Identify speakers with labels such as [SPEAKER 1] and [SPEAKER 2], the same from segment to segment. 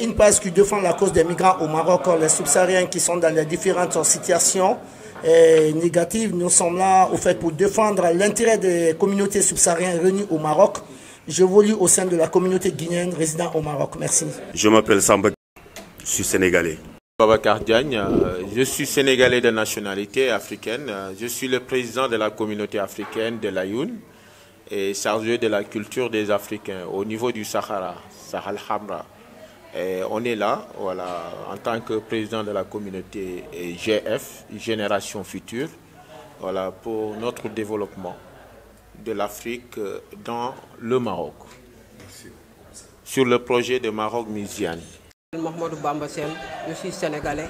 [SPEAKER 1] Une page qui défend la cause des migrants au Maroc, les subsahariens qui sont dans les différentes situations négatives. Nous sommes là au fait pour défendre l'intérêt des communautés subsahariennes réunies au Maroc. J'évolue au sein de la communauté guinéenne résidant au Maroc. Merci.
[SPEAKER 2] Je m'appelle Samba, je suis sénégalais.
[SPEAKER 3] Babacar Diagne, je suis sénégalais de nationalité africaine. Je suis le président de la communauté africaine de l'Ayoun et chargé de la culture des Africains au niveau du Sahara, Sahel Hamra. Et on est là, voilà, en tant que président de la communauté GF, Génération Future, voilà, pour notre développement de l'Afrique dans le Maroc, sur le projet de Maroc-Muziane.
[SPEAKER 4] Mohamed Bambassem, je suis sénégalais,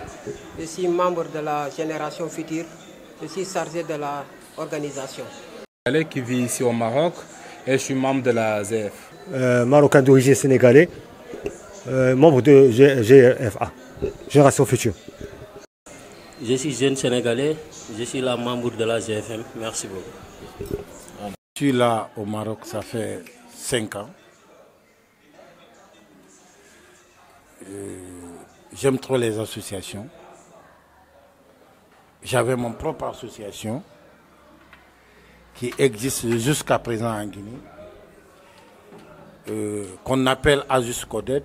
[SPEAKER 4] je suis membre de la Génération Future, je suis chargé de l'organisation.
[SPEAKER 5] Qui vit ici au Maroc et je suis membre de la ZF.
[SPEAKER 6] Marocain d'origine sénégalais, membre de GFA, Génération Future.
[SPEAKER 7] Je suis jeune sénégalais, je suis là membre de la GFM, merci beaucoup.
[SPEAKER 8] Je suis là au Maroc, ça fait 5 ans. J'aime trop les associations. J'avais mon propre association qui existe jusqu'à présent en Guinée, qu'on appelle Azus Codet.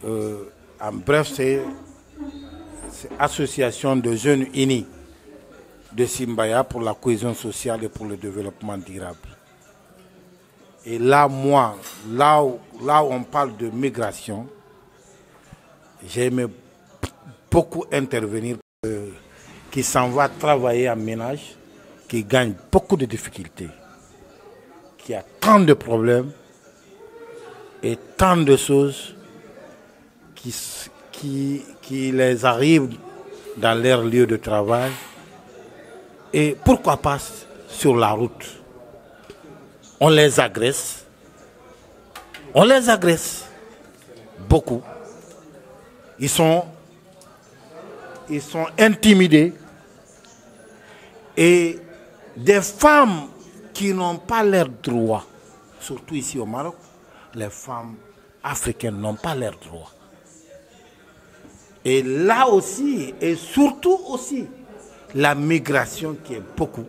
[SPEAKER 8] En bref, c'est Association de jeunes unis de Simbaya pour la cohésion sociale et pour le développement durable. Et là, moi, là où on parle de migration, j'aimais beaucoup intervenir, qui s'en va travailler en ménage, qui gagne beaucoup de difficultés, qui a tant de problèmes et tant de choses qui les arrivent dans leur lieu de travail et pourquoi pas sur la route. On les agresse beaucoup. Ils sont intimidés et des femmes qui n'ont pas leurs droits, surtout ici au Maroc, les femmes africaines n'ont pas leurs droits. Et là aussi, et surtout aussi, la migration qui est beaucoup.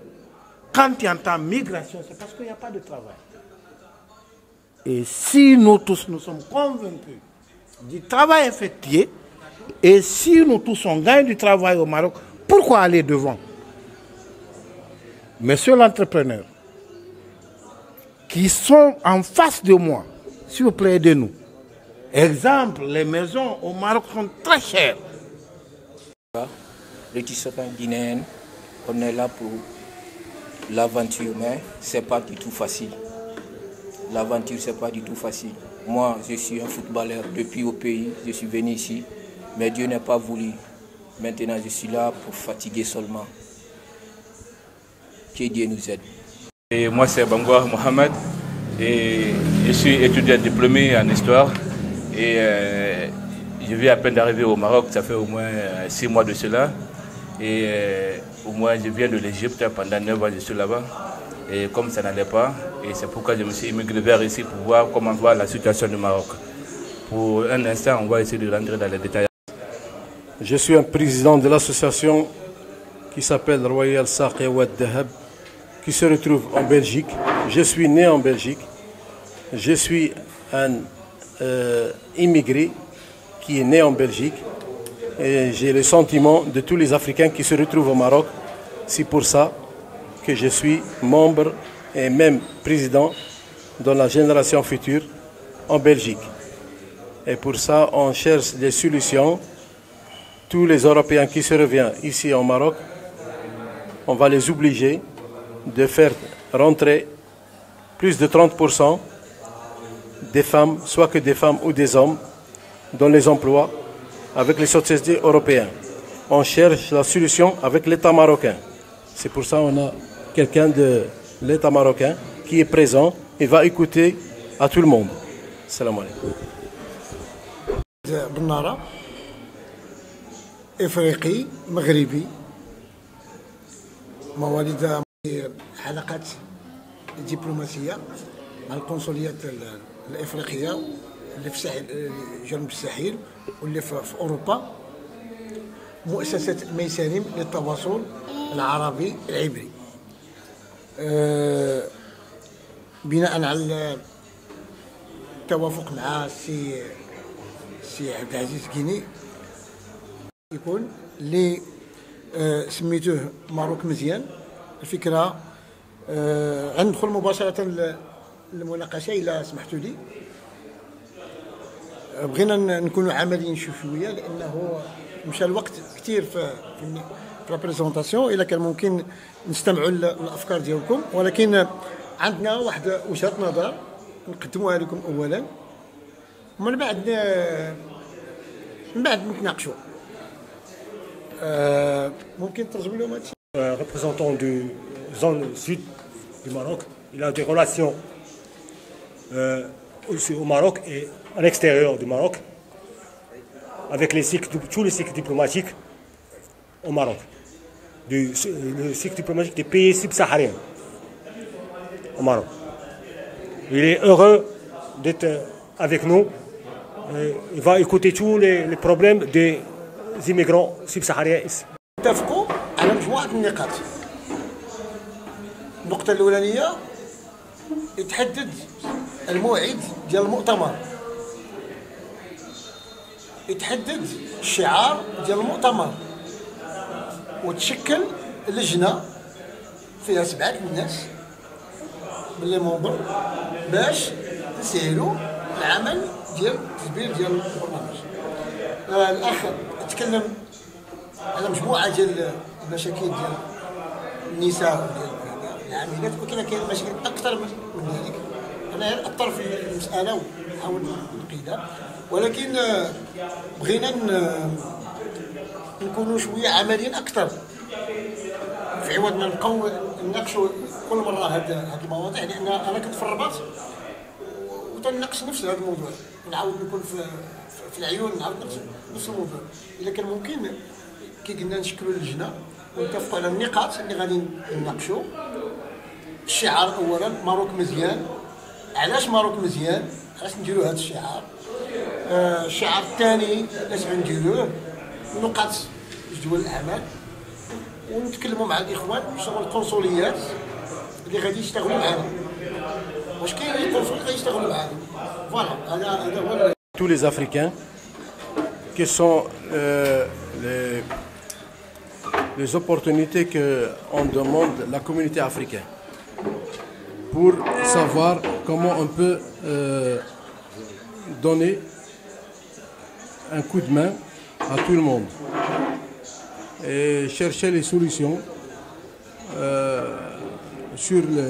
[SPEAKER 8] Quand tu entends migration, c'est parce qu'il n'y a pas de travail. Et si nous tous nous sommes convaincus du travail effectué, et si nous tous on gagne du travail au Maroc, pourquoi aller devant? Monsieur l'entrepreneur, qui sont en face de moi, s'il vous plaît, aidez-nous. Exemple, les maisons au Maroc sont très chères.
[SPEAKER 9] Les ressortissants guinéens, on est là pour l'aventure, mais ce n'est pas du tout facile. L'aventure, ce n'est pas du tout facile. Moi, je suis un footballeur depuis au pays, je suis venu ici, mais Dieu n'a pas voulu. Maintenant, je suis là pour fatiguer seulement. Que Dieu nous aide.
[SPEAKER 10] Et moi, c'est Bangoua Mohamed, et je suis étudiant diplômé en histoire. Et je viens à peine d'arriver au Maroc, ça fait au moins 6 mois de cela. Et au moins, je viens de l'Égypte, pendant 9 ans, je suis là-bas. Et comme ça n'allait pas, et c'est pourquoi je me suis immigré vers ici pour voir comment va la situation du Maroc. Pour un instant, on va essayer de rentrer dans les détails.
[SPEAKER 11] Je suis un président de l'association qui s'appelle Royal Saqi Wad Dahab, qui se retrouve en Belgique. Je suis né en Belgique. Je suis un immigré qui est né en Belgique. Et j'ai le sentiment de tous les Africains qui se retrouvent au Maroc. C'est pour ça que je suis membre et même président de la Génération Future en Belgique. Et pour ça, on cherche des solutions. Tous les Européens qui se reviennent ici au Maroc, on va les obliger de faire rentrer plus de 30% des femmes, soit que des femmes ou des hommes, dans les emplois avec les sociétés européennes. On cherche la solution avec l'État marocain. C'est pour ça qu'on a quelqu'un de l'État marocain qui est présent et va écouter à tout le monde. Salam alaikum.
[SPEAKER 12] بنارة إفريقي مغربي مواليد حلقات الدبلوماسية مع القنصليات الإفريقية اللي في جنوب الساحل واللي في أوروبا، مؤسسة ميسانيم للتواصل العربي العبري. بناء على التوافق مع السي عبد العزيز كيني يكون اللي سميتوه ماروك مزيان. الفكرة غندخل مباشرة للمناقشة إلا سمحتوا لي. بغينا نكونوا عمليين شوية لأنه مشى الوقت كثير في لا بريزونطاسيون، إلا كان ممكن نستمعوا للأفكار ديالكم، ولكن عندنا واحد وجهة نظر نقدموها لكم أولا، ومن بعد نتناقشوا. ممكن ترجم لهم هادشي؟
[SPEAKER 6] Représentant du zone sud du Maroc, il a des relations aussi au Maroc et à l'extérieur du Maroc, avec tous les cycles diplomatiques au Maroc, le cycle diplomatique des pays subsahariens au Maroc. Il est heureux d'être avec nous. Il va écouter tous les problèmes des immigrants subsahariens ici.
[SPEAKER 12] اتفقوا على مجموعة النقاط. النقطة الأولانية يتحدد الموعد ديال المؤتمر، يتحدد الشعار ديال المؤتمر، وتشكل لجنة فيها 7 الناس من لي مونبر باش نسهلوا العمل ديال التدبير ديال البرنامج. الأخ تكلم على مجموعة ديال المشاكل ديال النساء وديال العاملات، ولكن كاين مشاكل أكثر من ذلك. أنا الطرف في المسألة ونحاول نقيدها، ولكن بغينا نكونوا شوية عمليين أكثر، في عوض ما نبقاو نناقشوا كل مرة هاد المواضيع، لأن أنا كنت في الرباط وتناقش نفس هذا الموضوع، نعاود نكون في العيون نعاود نفس الموضوع. إذا كان ممكن كي قلنا نشكلوا اللجنة ونتفقوا على النقاط اللي غادي نناقشوا. الشعار أولا ماروك مزيان. علاش ماروك مزيان؟ علاش نديروا هذا الشعار؟ الشعار الثاني علاش غنديروه؟ نقاط جدول الأعمال، ونتكلموا مع الإخوان شنو القنصليات اللي غادي يشتغلوا معنا، واش كاين اللي غادي يشتغلوا معنا. فوالا هذا هو.
[SPEAKER 11] Tous les Africains, quelles sont les opportunités qu'on demande à la communauté africaine pour savoir comment on peut donner un coup de main à tout le monde et chercher les solutions sur le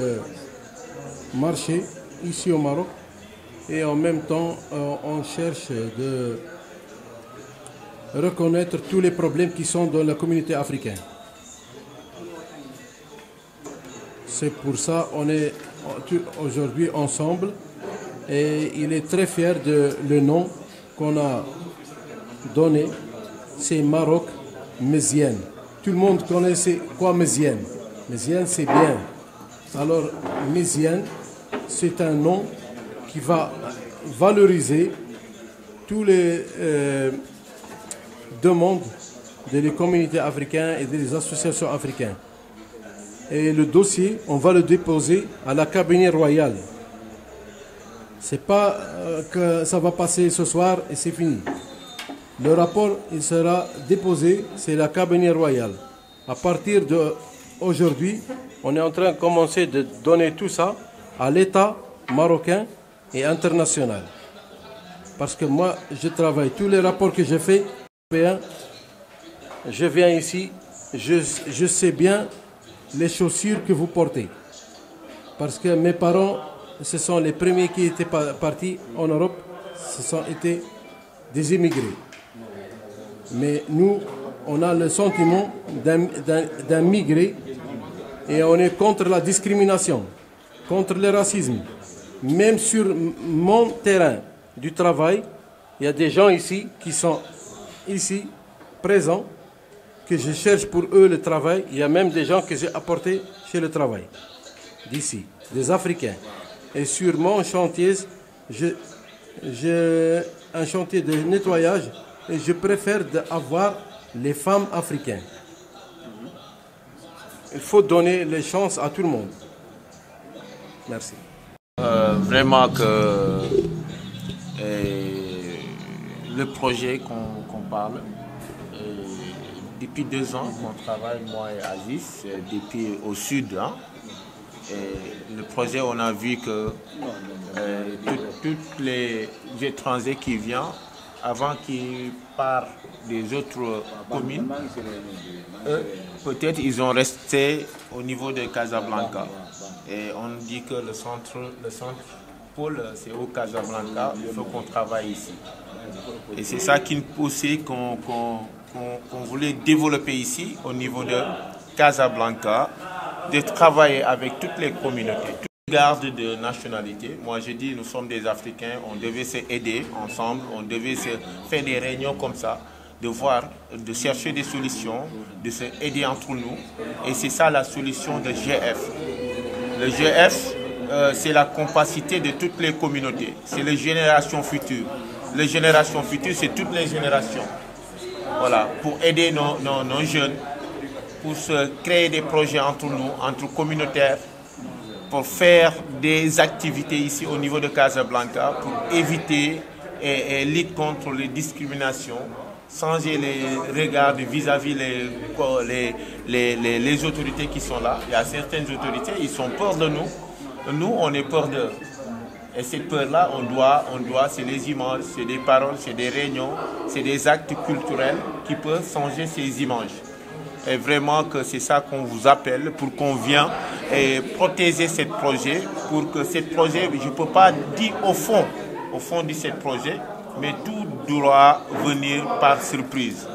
[SPEAKER 11] marché ici au Maroc. Et en même temps, on cherche de reconnaître tous les problèmes qui sont dans la communauté africaine. C'est pour ça qu'on est aujourd'hui ensemble, et il est très fier de le nom qu'on a donné, c'est Maroc Mézienne. Tout le monde connaît quoi Mézienne. Mézienne, c'est bien. Alors, Mézienne, c'est un nom qui va valoriser tous les demandes des communautés africaines et des associations africaines. Et le dossier, on va le déposer à la cabinet royale. C'est pas que ça va passer ce soir et c'est fini. Le rapport, il sera déposé, c'est la cabinet royale. À partir d'aujourd'hui, on est en train de commencer de donner tout ça à l'État marocain et international. Parce que moi, je travaille, tous les rapports que j'ai faits, je viens ici, je sais bien les chaussures que vous portez. Parce que mes parents, ce sont les premiers qui étaient partis en Europe, ce sont été des immigrés. Mais nous, on a le sentiment d'un migré, et on est contre la discrimination, contre le racisme. Même sur mon terrain du travail, il y a des gens ici qui sont ici présents, que je cherche pour eux le travail. Il y a même des gens que j'ai apportés chez le travail, d'ici, des Africains. Et sur mon chantier, j'ai un chantier de nettoyage et je préfère avoir les femmes africaines. Il faut donner les chances à tout le monde. Merci.
[SPEAKER 3] Vraiment que le projet qu'on parle, depuis 2 ans qu'on travaille, moi et Aziz, depuis au sud. Hein, et le projet, on a vu que tous les étrangers qui viennent, avant qu'ils partent des autres communes, peut-être ils ont resté au niveau de Casablanca. Et on dit que le centre pôle, c'est au Casablanca, il faut qu'on travaille ici. Et c'est ça qui nous poussait qu'on voulait développer ici, au niveau de Casablanca, de travailler avec toutes les communautés, toutes les gardes de nationalité. Moi je dis, nous sommes des Africains, on devait s'aider ensemble, on devait se faire des réunions comme ça, de chercher des solutions, de se aider entre nous. Et c'est ça la solution de GF. Le GF, c'est la compacité de toutes les communautés, c'est les générations futures. Les générations futures, c'est toutes les générations. Voilà, pour aider nos jeunes, pour se créer des projets entre nous, entre communautaires, pour faire des activités ici au niveau de Casablanca, pour éviter et lutter contre les discriminations, changer les regards vis-à-vis les autorités qui sont là. Il y a certaines autorités, ils sont peur de nous. Nous, on est peur d'eux. Et cette peur-là, on doit, c'est les images, c'est des paroles, c'est des réunions, c'est des actes culturels qui peuvent changer ces images. Et vraiment que c'est ça qu'on vous appelle pour qu'on vienne et protéger ce projet, pour que ce projet, je ne peux pas dire au fond de ce projet, mais tout doit venir par surprise.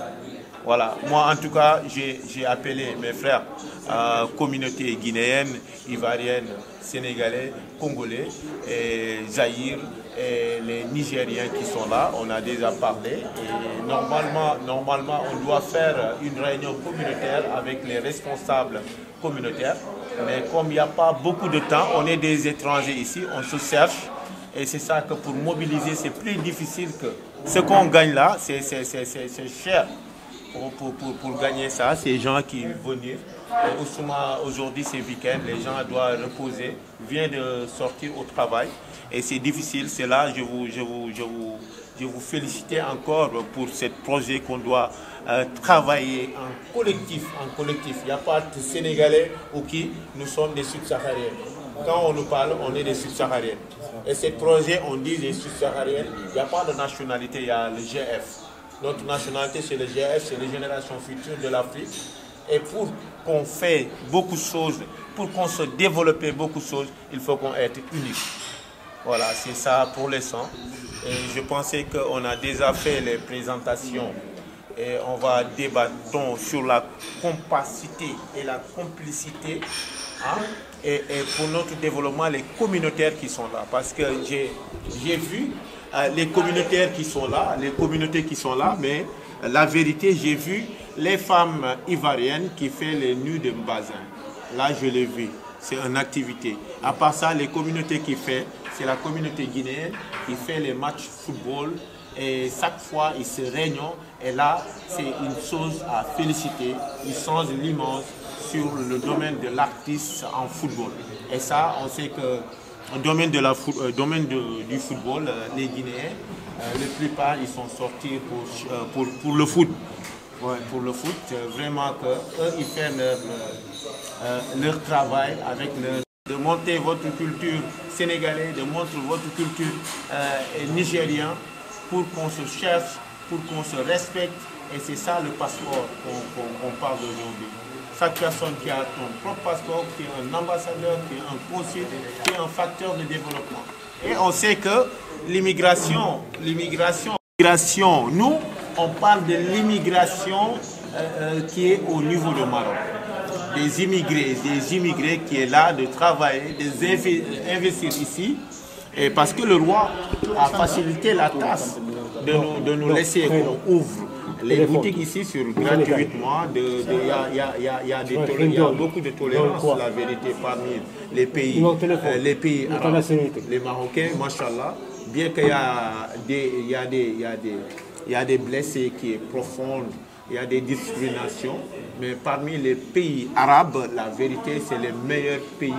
[SPEAKER 3] Voilà, moi en tout cas, j'ai appelé mes frères, communautés guinéennes, ivoiriennes, sénégalais, congolais, et Zaïre, et les Nigériens qui sont là, on a déjà parlé. Et normalement, on doit faire une réunion communautaire avec les responsables communautaires. Mais comme il n'y a pas beaucoup de temps, on est des étrangers ici, on se cherche. Et c'est ça que pour mobiliser, c'est plus difficile que ce qu'on gagne là, c'est cher. Pour gagner ça, ces gens qui viennent. Aujourd'hui, c'est week-end, les gens doivent reposer, viennent de sortir au travail. Et c'est difficile, c'est là, je vous félicite encore pour ce projet qu'on doit travailler en collectif. Il n'y a pas de Sénégalais ou qui, nous sommes des Subsahariens. Quand on nous parle, on est des Subsahariens. Et ce projet, on dit des Subsahariens, il n'y a pas de nationalité, il y a le GF. Notre nationalité, c'est le GF, c'est les générations futures de l'Afrique. Et pour qu'on fasse beaucoup de choses, pour qu'on se développe beaucoup de choses, il faut qu'on soit unis. Voilà, c'est ça pour l'instant. Et je pensais qu'on a déjà fait les présentations et on va débattre sur la compacité et la complicité. Hein, et pour notre développement, les communautaires qui sont là. Parce que j'ai vu les communautaires qui sont là, les communautés qui sont là, mais la vérité, j'ai vu les femmes ivoiriennes qui font les nus de Mbazin. Là, je l'ai vu. C'est une activité. À part ça, les communautés qui font, c'est la communauté guinéenne qui fait les matchs football. Et chaque fois, ils se réunissent. Et là, c'est une chose à féliciter. Ils changent l'image sur le domaine de l'artiste en football. Et ça, on sait que au domaine, du football, les Guinéens, la plupart, ils sont sortis pour le foot. Ouais, pour le foot, vraiment qu'eux, ils font leur travail avec de monter votre culture sénégalaise, de montrer votre culture nigérienne, pour qu'on se cherche, pour qu'on se respecte. Et c'est ça le passeport qu'on parle aujourd'hui. Chaque personne qui a son propre passeport, qui est un ambassadeur, qui est un consul, qui est un facteur de développement. Et on sait que l'immigration, nous, on parle de l'immigration qui est au niveau du Maroc. Des immigrés qui est là de travailler, d'investir ici. Et parce que le roi a facilité la tâche de nous laisser qu'on ouvre les boutiques ici gratuitement. Il y a beaucoup de tolérance, la vérité, parmi les pays arabes, les Marocains, machallah. bien qu'il y a des blessés qui est profonde, il y a des discriminations, mais parmi les pays arabes, la vérité, c'est les meilleurs pays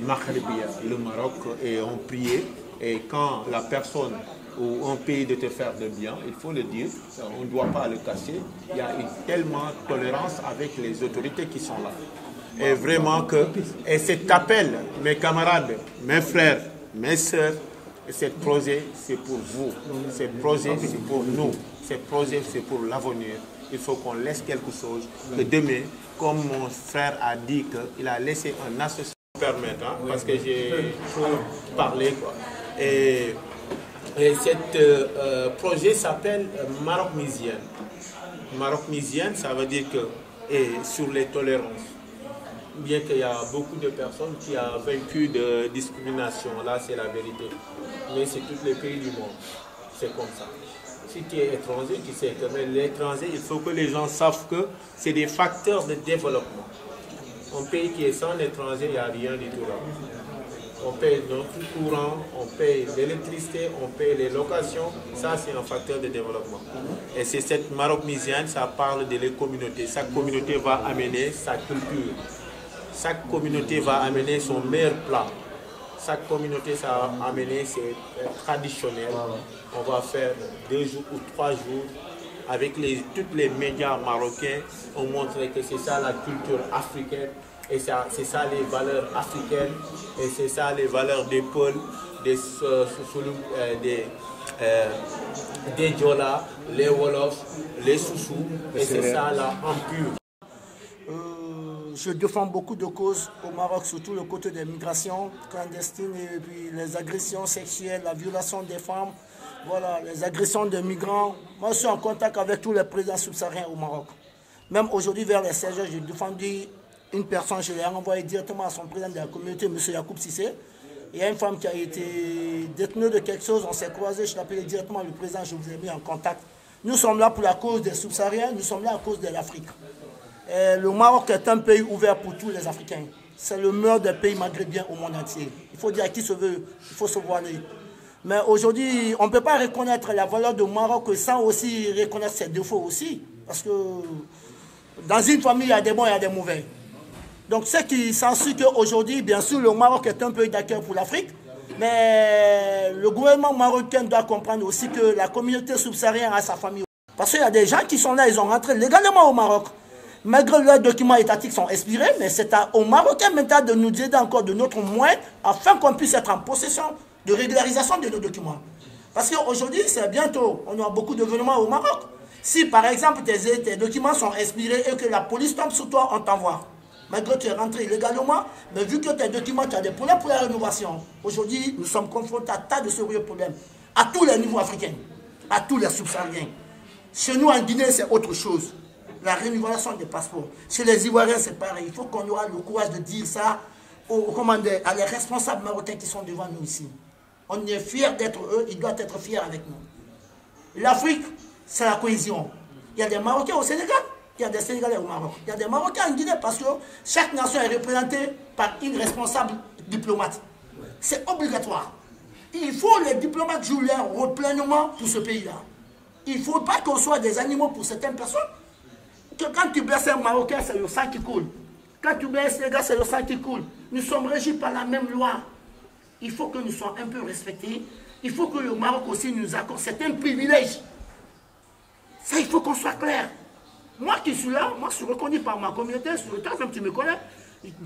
[SPEAKER 3] maghrébiens. Le Maroc et on priait, et quand la personne ou un pays de te faire de bien, il faut le dire, on ne doit pas le cacher, il y a une tellement tolérance avec les autorités qui sont là. Et vraiment que, et cet appel, mes camarades, mes frères, mes sœurs, ce projet, c'est pour vous. Ce projet, c'est pour nous. Ce projet, c'est pour l'avenir. Il faut qu'on laisse quelque chose. Que demain, comme mon frère a dit qu'il a laissé un association, parce que j'ai trop parlé, quoi. Et ce projet s'appelle Maroc Misienne. Maroc Misienne, ça veut dire que, et sur les tolérances. Bien qu'il y a beaucoup de personnes qui ont vaincu de discrimination, là c'est la vérité. Mais c'est tous les pays du monde, c'est comme ça. Si tu es étranger, tu sais que l'étranger, il faut que les gens savent que c'est des facteurs de développement. Un pays qui est sans étranger, il n'y a rien du tout là. On paye notre courant, on paye l'électricité, on paye les locations, ça c'est un facteur de développement. Et c'est cette Maroc Misienne, ça parle de les communautés. Chaque communauté va amener sa culture. Chaque communauté va amener son meilleur plat. Chaque communauté ça va amener ses traditionnels. On va faire 2 jours ou 3 jours avec tous les médias marocains. On montre que c'est ça la culture africaine. Et c'est ça les valeurs africaines. Et c'est ça les valeurs des Peuls, des Djola, les Wolofs, les Soussous. Et c'est ça la empire.
[SPEAKER 1] Je défends beaucoup de causes au Maroc, surtout le côté des migrations clandestines et puis les agressions sexuelles, la violation des femmes, voilà, les agressions des migrants. Moi, je suis en contact avec tous les présidents subsahariens au Maroc. Même aujourd'hui, vers les 16 heures, j'ai défendu une personne, je l'ai envoyé directement à son président de la communauté, M. Yacoub Sissé. Il y a une femme qui a été détenue de quelque chose, on s'est croisés, je l'ai appelé directement le président, je vous ai mis en contact. Nous sommes là pour la cause des subsahariens, nous sommes là à cause de l'Afrique. Le Maroc est un pays ouvert pour tous les Africains. C'est le meilleur des pays maghrébiens au monde entier. Il faut dire à qui se veut, il faut se voiler. Mais aujourd'hui, on ne peut pas reconnaître la valeur du Maroc sans aussi reconnaître ses défauts aussi. Parce que dans une famille, il y a des bons et il y a des mauvais. Donc ce qui s'ensuit qu'aujourd'hui, bien sûr, le Maroc est un pays d'accueil pour l'Afrique. Mais le gouvernement marocain doit comprendre aussi que la communauté subsaharienne a sa famille. Parce qu'il y a des gens qui sont là, ils ont rentré légalement au Maroc. Malgré leurs documents étatiques sont expirés, mais c'est aux Marocains maintenant de nous aider encore de notre moyen afin qu'on puisse être en possession de régularisation de nos documents. Parce qu'aujourd'hui, c'est bientôt, on aura beaucoup d'événements au Maroc. Si par exemple tes documents sont expirés et que la police tombe sur toi, on t'envoie. Malgré que tu es rentré illégalement, mais vu que tes documents, tu as des problèmes pour la rénovation. Aujourd'hui, nous sommes confrontés à tas de sérieux problèmes, à tous les niveaux africains, à tous les subsahariens. Chez nous en Guinée, c'est autre chose. La rénovation des passeports. Chez les Ivoiriens, c'est pareil. Il faut qu'on aura le courage de dire ça à les responsables marocains qui sont devant nous ici. On est fiers d'être eux, ils doivent être fiers avec nous. L'Afrique, c'est la cohésion. Il y a des Marocains au Sénégal, il y a des Sénégalais au Maroc. Il y a des Marocains en Guinée parce que chaque nation est représentée par une responsable diplomate. C'est obligatoire. Il faut les diplomates jouer leur rôle pleinement pour ce pays-là. Il ne faut pas qu'on soit des animaux pour certaines personnes. Que quand tu blesses un Marocain, c'est le sang qui coule. Quand tu blesses les gars, c'est le sang qui coule. Nous sommes régis par la même loi. Il faut que nous soyons un peu respectés. Il faut que le Maroc aussi nous accorde. C'est un privilège. Ça, il faut qu'on soit clair. Moi qui suis là, moi je suis reconnu par ma communauté, sur le temps, même tu me connais.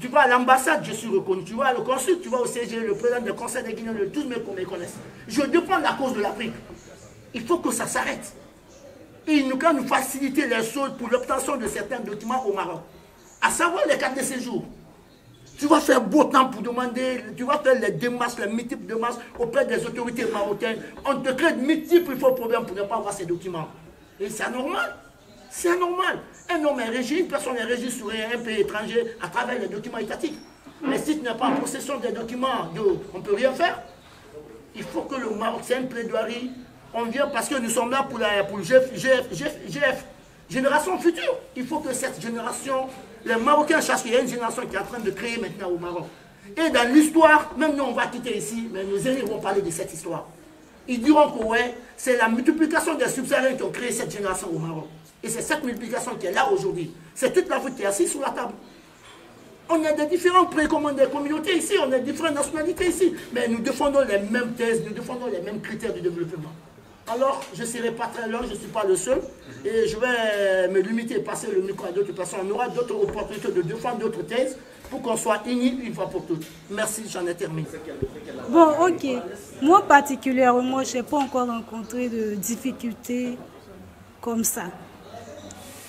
[SPEAKER 1] Tu vas à l'ambassade, je suis reconnu. Tu vas à le consul, tu vas au CG, le président du Conseil des Guinéens, tous me connaissent. Je défends la cause de l'Afrique. Il faut que ça s'arrête. Il nous peut nous faciliter les choses pour l'obtention de certains documents au Maroc. À savoir les cartes de séjour. Tu vas faire beau temps pour demander, tu vas faire les démarches, les multiples démarches auprès des autorités marocaines. On te crée de multiples problèmes pour ne pas avoir ces documents. Et c'est anormal. C'est anormal. Un homme est régi, une personne est régie sur un pays étranger à travers les documents étatiques. Mais si tu n'es pas en possession des documents, on ne peut rien faire. Il faut que le Maroc, c'est une plaidoirie. On vient parce que nous sommes là pour le GF, génération future. Il faut que cette génération, les Marocains cherchent, il y a une génération qui est en train de créer maintenant au Maroc. Et dans l'histoire, même nous on va quitter ici, mais nos aînés vont parler de cette histoire. ils diront que ouais, c'est la multiplication des subsahariens qui ont créé cette génération au Maroc. Et c'est cette multiplication qui est là aujourd'hui. C'est toute l'Afrique qui est assise sur la table. On a des différents précommandes des communautés ici, on a différentes nationalités ici, mais nous défendons les mêmes thèses, nous défendons les mêmes critères de développement. Alors, je ne serai pas très long, je ne suis pas le seul, et je vais me limiter et passer le micro à d'autres personnes. On aura d'autres opportunités de défendre d'autres thèses pour qu'on soit unis une fois pour toutes. Merci, j'en ai terminé.
[SPEAKER 13] Bon, ok. Moi, particulièrement, je n'ai pas encore rencontré de difficultés comme ça.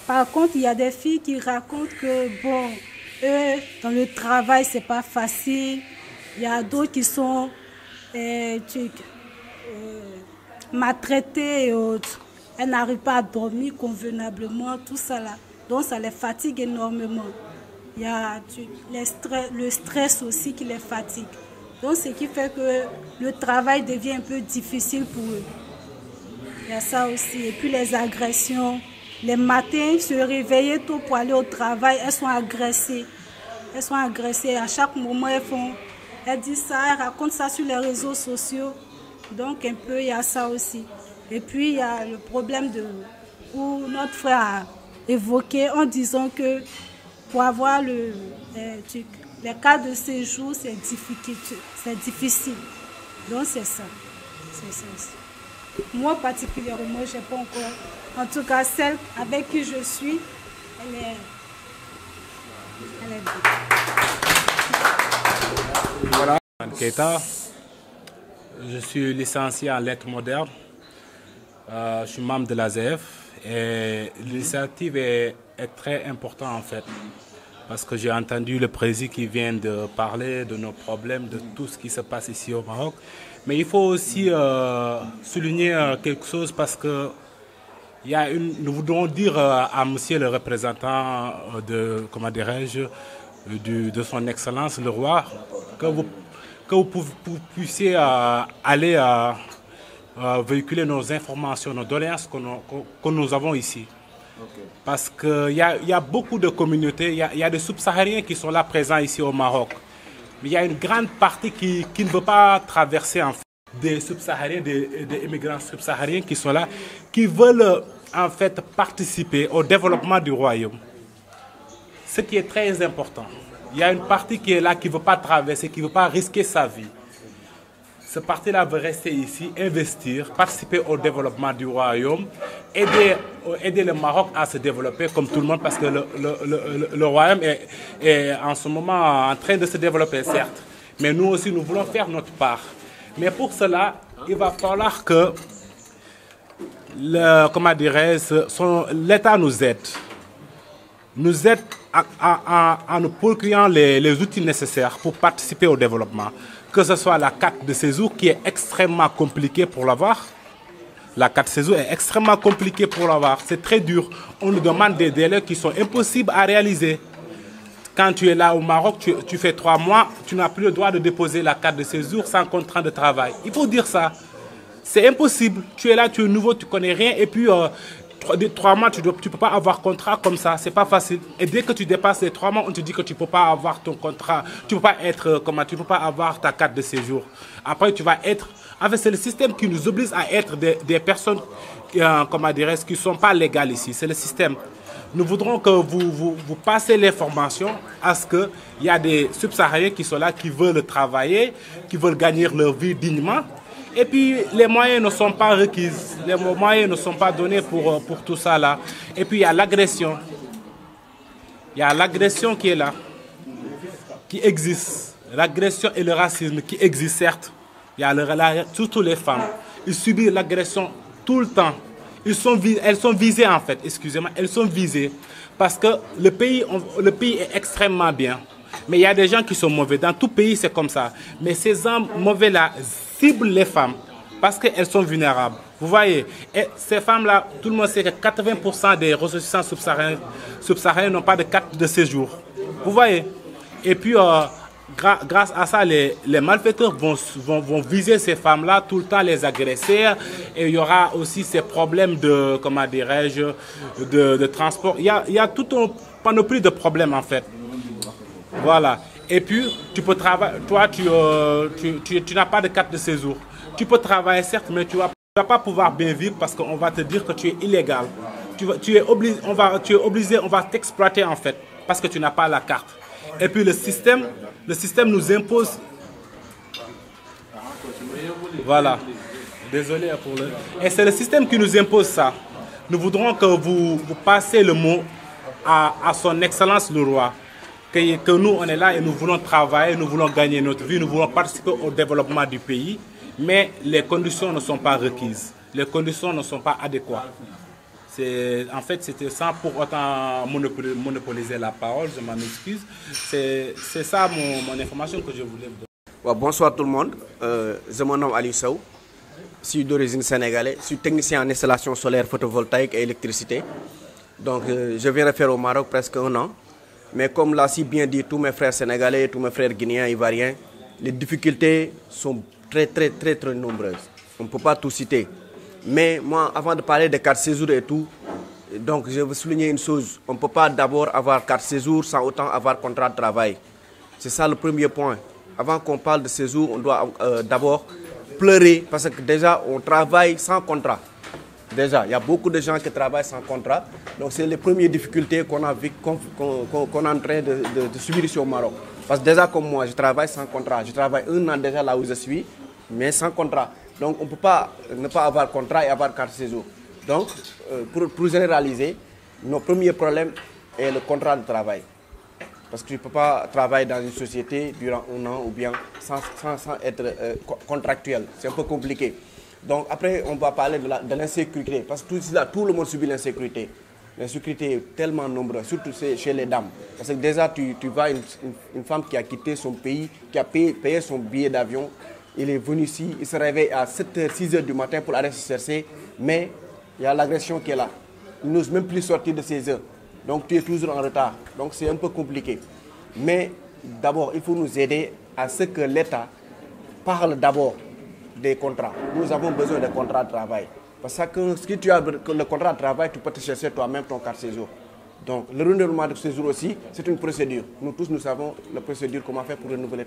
[SPEAKER 13] Par contre, il y a des filles qui racontent que, bon, eux, dans le travail, c'est pas facile. Il y a d'autres qui sont maltraitées et autres. Elles n'arrivent pas à dormir convenablement, tout ça là. Donc, ça les fatigue énormément. Il y a le stress aussi qui les fatigue. Donc, ce qui fait que le travail devient un peu difficile pour eux. Il y a ça aussi. Et puis, les agressions. Les matins, se réveiller tôt pour aller au travail, elles sont agressées. Elles sont agressées. À chaque moment, elles disent ça, elles racontent ça sur les réseaux sociaux. Donc, un peu, il y a ça aussi. Et puis, il y a le problème où notre frère a évoqué en disant que pour avoir les cas de séjour, c'est difficile. Donc, c'est ça. C'est ça aussi. Moi, particulièrement, je n'ai pas encore... En tout cas, celle avec qui je suis, elle est bien.
[SPEAKER 5] Voilà, Keita. Je suis licencié en lettres modernes. Je suis membre de l'ASEF. Et l'initiative est très importante en fait. Parce que j'ai entendu le président qui vient de parler de nos problèmes, de tout ce qui se passe ici au Maroc. Mais il faut aussi souligner quelque chose parce que nous voudrons dire à monsieur le représentant de son Excellence le roi que vous puissiez aller véhiculer nos informations, nos doléances que nous avons ici. Okay. Parce qu'il y a beaucoup de communautés, il y a des subsahariens qui sont là présents ici au Maroc. Mais il y a une grande partie qui ne veut pas traverser en fait. Des subsahariens, des immigrants subsahariens qui sont là, qui veulent en fait participer au développement du royaume. Ce qui est très important. Il y a une partie qui est là, qui ne veut pas traverser, qui ne veut pas risquer sa vie. Ce parti-là veut rester ici, investir, participer au développement du royaume, aider le Maroc à se développer comme tout le monde, parce que le royaume est en ce moment en train de se développer, certes. Mais nous aussi, nous voulons faire notre part. Mais pour cela, il va falloir que l'État nous aide. Nous aide en nous procurant les outils nécessaires pour participer au développement. Que ce soit la carte de séjour qui est extrêmement compliquée pour l'avoir. La carte de séjour est extrêmement compliquée pour l'avoir. C'est très dur. On nous demande des délais qui sont impossibles à réaliser. Quand tu es là au Maroc, tu fais 3 mois, tu n'as plus le droit de déposer la carte de séjour sans contrat de travail. Il faut dire ça. C'est impossible. Tu es là, tu es nouveau, tu ne connais rien. Et puis, 3 mois, tu ne peux pas avoir contrat comme ça. Ce n'est pas facile. Et dès que tu dépasses les 3 mois, on te dit que tu ne peux pas avoir ton contrat. Tu ne peux pas tu peux pas avoir ta carte de séjour. Après, tu vas être... En fait, c'est le système qui nous oblige à être des personnes qui ne sont pas légales ici. C'est le système. Nous voudrons que vous passez l'information à ce qu'il y a des subsahariens qui sont là, qui veulent travailler, qui veulent gagner leur vie dignement. Et puis, les moyens ne sont pas requis, les moyens ne sont pas donnés pour tout ça là. Et puis, il y a l'agression. Il y a l'agression qui est là, qui existe. L'agression et le racisme qui existent, certes. Il y a surtout les femmes. Ils subissent l'agression tout le temps. Elles sont visées en fait, excusez-moi, elles sont visées parce que le pays est extrêmement bien. Mais il y a des gens qui sont mauvais. Dans tout pays, c'est comme ça. Mais ces hommes mauvais-là ciblent les femmes parce qu'elles sont vulnérables. Vous voyez, et ces femmes-là, tout le monde sait que 80% des ressortissants subsahariens n'ont pas de carte de séjour. Vous voyez. Et puis, grâce à ça, les malfaiteurs vont viser ces femmes-là, tout le temps les agresser. Et il y aura aussi ces problèmes de, de transport. Il y a toute une panoplie de problèmes en fait. Voilà. Et puis, tu peux travailler. Toi, tu n'as pas de carte de séjour. Tu peux travailler certes, mais tu ne vas pas pouvoir bien vivre parce qu'on va te dire que tu es illégal. Tu es obligé, on va t'exploiter en fait, parce que tu n'as pas la carte. Et puis le système nous impose... Voilà. Désolé pour le... Et c'est le système qui nous impose ça. Nous voudrons que vous passiez le mot à son Excellence le Roi. Que nous, on est là et nous voulons travailler, nous voulons gagner notre vie, nous voulons participer au développement du pays. Mais les conditions ne sont pas requises. Les conditions ne sont pas adéquates. En fait, c'était sans pour autant monopoliser la parole, je m'en excuse. C'est ça mon information que je voulais vous donner.
[SPEAKER 14] Bonsoir tout le monde. Je me nomme Ali Sow. Je suis d'origine sénégalaise. Je suis technicien en installation solaire, photovoltaïque et électricité. Donc, je viens de faire au Maroc presque 1 an. Mais comme l'a si bien dit tous mes frères sénégalais, tous mes frères guinéens, ivoiriens, les difficultés sont très nombreuses. On ne peut pas tout citer. Mais moi, avant de parler de carte séjour et tout, donc je veux souligner une chose. On ne peut pas d'abord avoir carte séjour sans autant avoir contrat de travail. C'est ça le premier point. Avant qu'on parle de séjour, on doit d'abord pleurer parce que déjà, on travaille sans contrat. Déjà, il y a beaucoup de gens qui travaillent sans contrat. Donc, c'est les premières difficultés qu'on est en train de subir ici au Maroc. Parce que déjà, comme moi, je travaille sans contrat. Je travaille 1 an déjà là où je suis, mais sans contrat. Donc, on ne peut pas ne pas avoir contrat et avoir carte séjour. Donc, pour généraliser, notre premier problème est le contrat de travail. Parce que tu ne peux pas travailler dans une société durant 1 an ou bien sans être contractuel. C'est un peu compliqué. Donc après, on va parler de l'insécurité, parce que tout le monde subit l'insécurité. L'insécurité est tellement nombreuse, surtout chez les dames. Parce que déjà, tu vois une femme qui a quitté son pays, qui a payé son billet d'avion, il est venu ici, il se réveille à 7h, 6h du matin pour aller se chercher, mais il y a l'agression qui est là. Il n'ose même plus sortir de ses heures. Donc tu es toujours en retard. Donc c'est un peu compliqué. Mais d'abord, il faut nous aider à ce que l'État parle d'abord des contrats. Nous avons besoin de contrats de travail. Parce que si tu as le contrat de travail, tu peux te chercher toi-même ton carte séjour. Donc le renouvellement de séjour aussi, c'est une procédure. Nous tous, nous savons la procédure, comment faire pour renouveler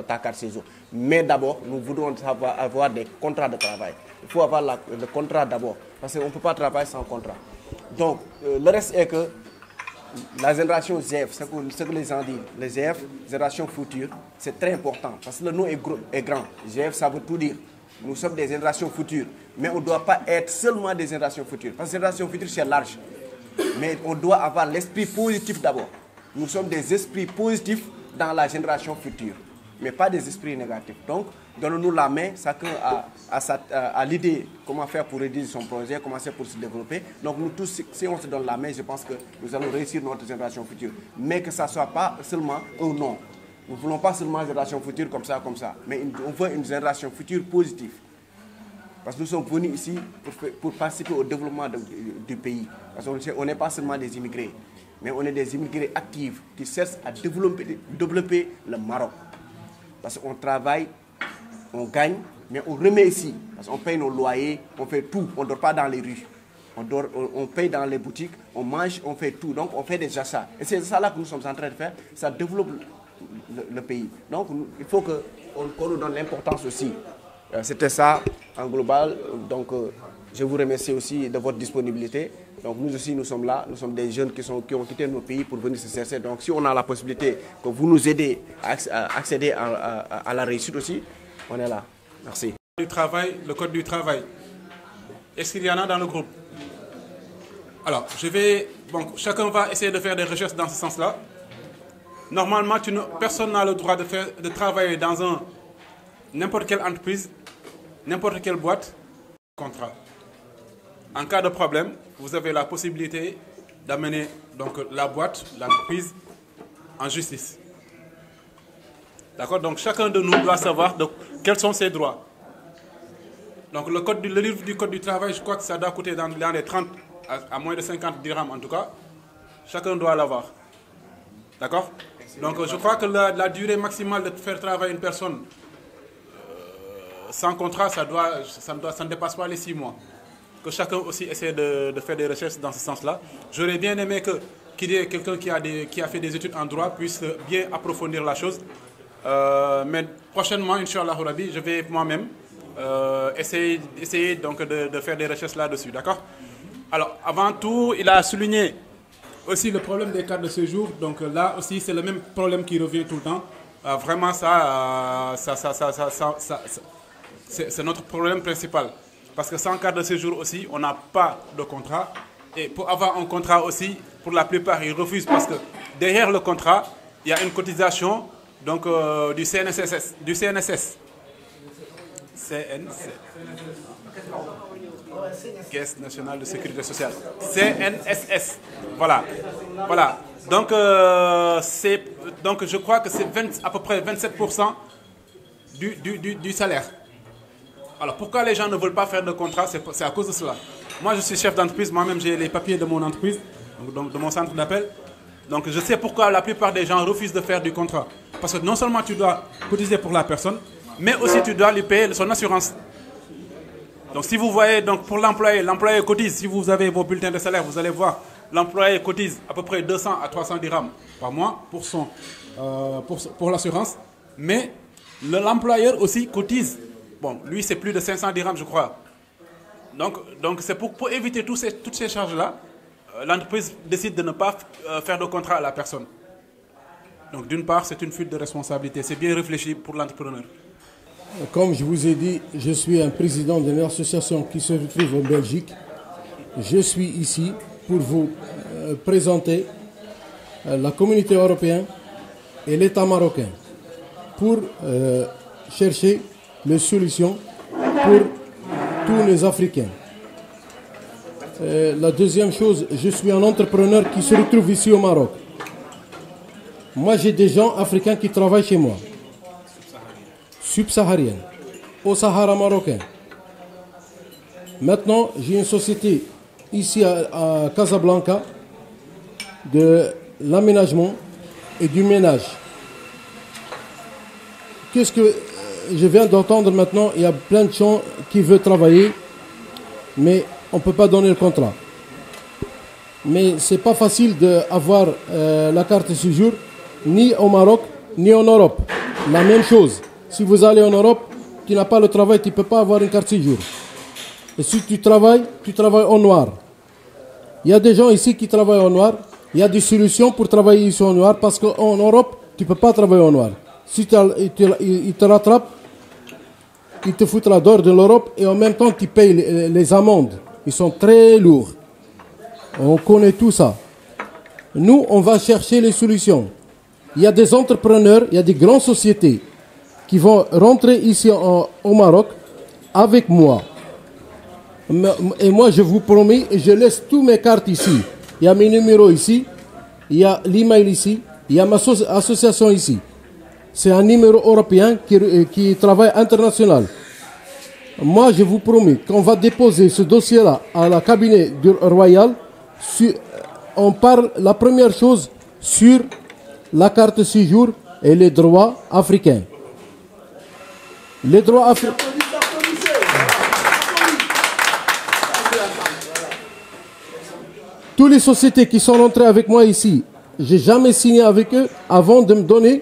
[SPEAKER 14] ta carte séjour. Mais d'abord, nous voudrons avoir des contrats de travail. Il faut avoir le contrat d'abord. Parce qu'on ne peut pas travailler sans contrat. Donc le reste est que la génération ZF, ce que les gens disent, les ZF, génération future, c'est très important parce que le nom est grand. ZF, ça veut tout dire. Nous sommes des générations futures, mais on ne doit pas être seulement des générations futures. Parce que génération future, c'est large. Mais on doit avoir l'esprit positif d'abord. Nous sommes des esprits positifs dans la génération future, mais pas des esprits négatifs. Donc, donnons-nous la main, chacun a l'idée comment faire pour rédiger son projet, comment faire pour se développer. Donc nous tous, si on se donne la main, je pense que nous allons réussir notre génération future. Mais que ça ne soit pas seulement un nom. Nous ne voulons pas seulement une génération future comme ça. Mais on veut une génération future positive. Parce que nous sommes venus ici pour participer au développement du pays. Parce qu'on n'est pas seulement des immigrés, mais on est des immigrés actifs qui cherchent à développer le Maroc. Parce qu'on travaille, on gagne, mais on remet ici. Parce qu'on paye nos loyers, on fait tout. On ne dort pas dans les rues. On paye dans les boutiques, on mange, on fait tout. Donc on fait des achats. Et c'est ça là que nous sommes en train de faire. Ça développe le pays. Donc il faut qu'on nous donne l'importance aussi. C'était ça en global. Donc je vous remercie aussi de votre disponibilité. Donc nous aussi, nous sommes là. Nous sommes des jeunes qui ont quitté nos pays pour venir se chercher. Donc si on a la possibilité que vous nous aidez à accéder à la réussite aussi, on est là. Merci.
[SPEAKER 15] Le code du travail. Est-ce qu'il y en a dans le groupe? Alors, chacun va essayer de faire des recherches dans ce sens-là. Normalement, personne n'a le droit de travailler dans n'importe quelle entreprise, n'importe quelle boîte, contrat. En cas de problème, vous avez la possibilité d'amener la boîte, l'entreprise, en justice. D'accord? Donc chacun de nous doit savoir quels sont ses droits. Donc le livre du code du travail, je crois que ça doit coûter dans les 30 à moins de 50 dirhams en tout cas. Chacun doit l'avoir. D'accord? Donc je crois que la durée maximale de faire travailler une personne sans contrat, ça ne dépasse pas les 6 mois. Que chacun aussi essaie de faire des recherches dans ce sens-là. J'aurais bien aimé qu'il y ait quelqu'un qui a fait des études en droit puisse bien approfondir la chose. Mais prochainement, Inch'Allah Rabbi, je vais moi-même essayer donc de faire des recherches là-dessus, d'accord? Alors, avant tout, il a souligné aussi le problème des cartes de séjour. Donc là aussi, c'est le même problème qui revient tout le temps. Vraiment, c'est notre problème principal. Parce que sans carte de séjour aussi, on n'a pas de contrat. Et pour avoir un contrat aussi, pour la plupart, ils refusent parce que derrière le contrat, il y a une cotisation donc, du CNSS. Caisse nationale de sécurité sociale. CNSS. Voilà. Voilà. Donc, donc je crois que c'est à peu près 27% du salaire. Alors pourquoi les gens ne veulent pas faire de contrat? C'est à cause de cela. Moi je suis chef d'entreprise, moi-même j'ai les papiers de mon entreprise, donc de mon centre d'appel. Donc je sais pourquoi la plupart des gens refusent de faire du contrat. Parce que non seulement tu dois cotiser pour la personne, mais aussi tu dois lui payer son assurance. Donc si vous voyez, donc pour l'employé cotise, si vous avez vos bulletins de salaire, vous allez voir, l'employé cotise à peu près 200 à 300 dirhams par mois pour l'assurance. Mais l'employeur aussi cotise. Bon, lui c'est plus de 500 dirhams je crois. Donc c'est pour éviter toutes ces charges-là, l'entreprise décide de ne pas faire de contrat à la personne. Donc d'une part, c'est une fuite de responsabilité. C'est bien réfléchi pour l'entrepreneur.
[SPEAKER 11] Comme je vous ai dit, je suis un président d'une association qui se retrouve en Belgique. Je suis ici pour vous présenter la communauté européenne et l'État marocain pour chercher les solutions pour tous les Africains. La deuxième chose, je suis un entrepreneur qui se retrouve ici au Maroc. Moi, j'ai des gens africains qui travaillent chez moi. Subsaharienne, au Sahara marocain. Maintenant, j'ai une société ici à Casablanca de l'aménagement et du ménage. Qu'est-ce que je viens d'entendre maintenant? Il y a plein de gens qui veulent travailler, mais on ne peut pas donner le contrat. Mais ce n'est pas facile d'avoir la carte de séjour, ni au Maroc, ni en Europe. La même chose. Si vous allez en Europe, tu n'as pas le travail, tu ne peux pas avoir une carte de séjour. Et si tu travailles en noir. Il y a des gens ici qui travaillent en noir. Il y a des solutions pour travailler ici en noir parce qu'en Europe, tu ne peux pas travailler en noir. Si ils te rattrapent, ils te foutent la dehors de l'Europe et en même temps, tu payes les amendes. Ils sont très lourds. On connaît tout ça. Nous, on va chercher les solutions. Il y a des entrepreneurs, il y a des grandes sociétés qui vont rentrer ici au Maroc avec moi. Et moi, je vous promets, je laisse tous mes cartes ici. Il y a mes numéros ici, il y a l'email ici, il y a ma association ici. C'est un numéro européen qui travaille international. Moi, je vous promets qu'on va déposer ce dossier-là à la cabinet royal. On parle, la première chose, sur la carte de séjour et les droits africains. Les droits africains. Toutes les sociétés qui sont rentrées avec moi ici, je n'ai jamais signé avec eux avant de me donner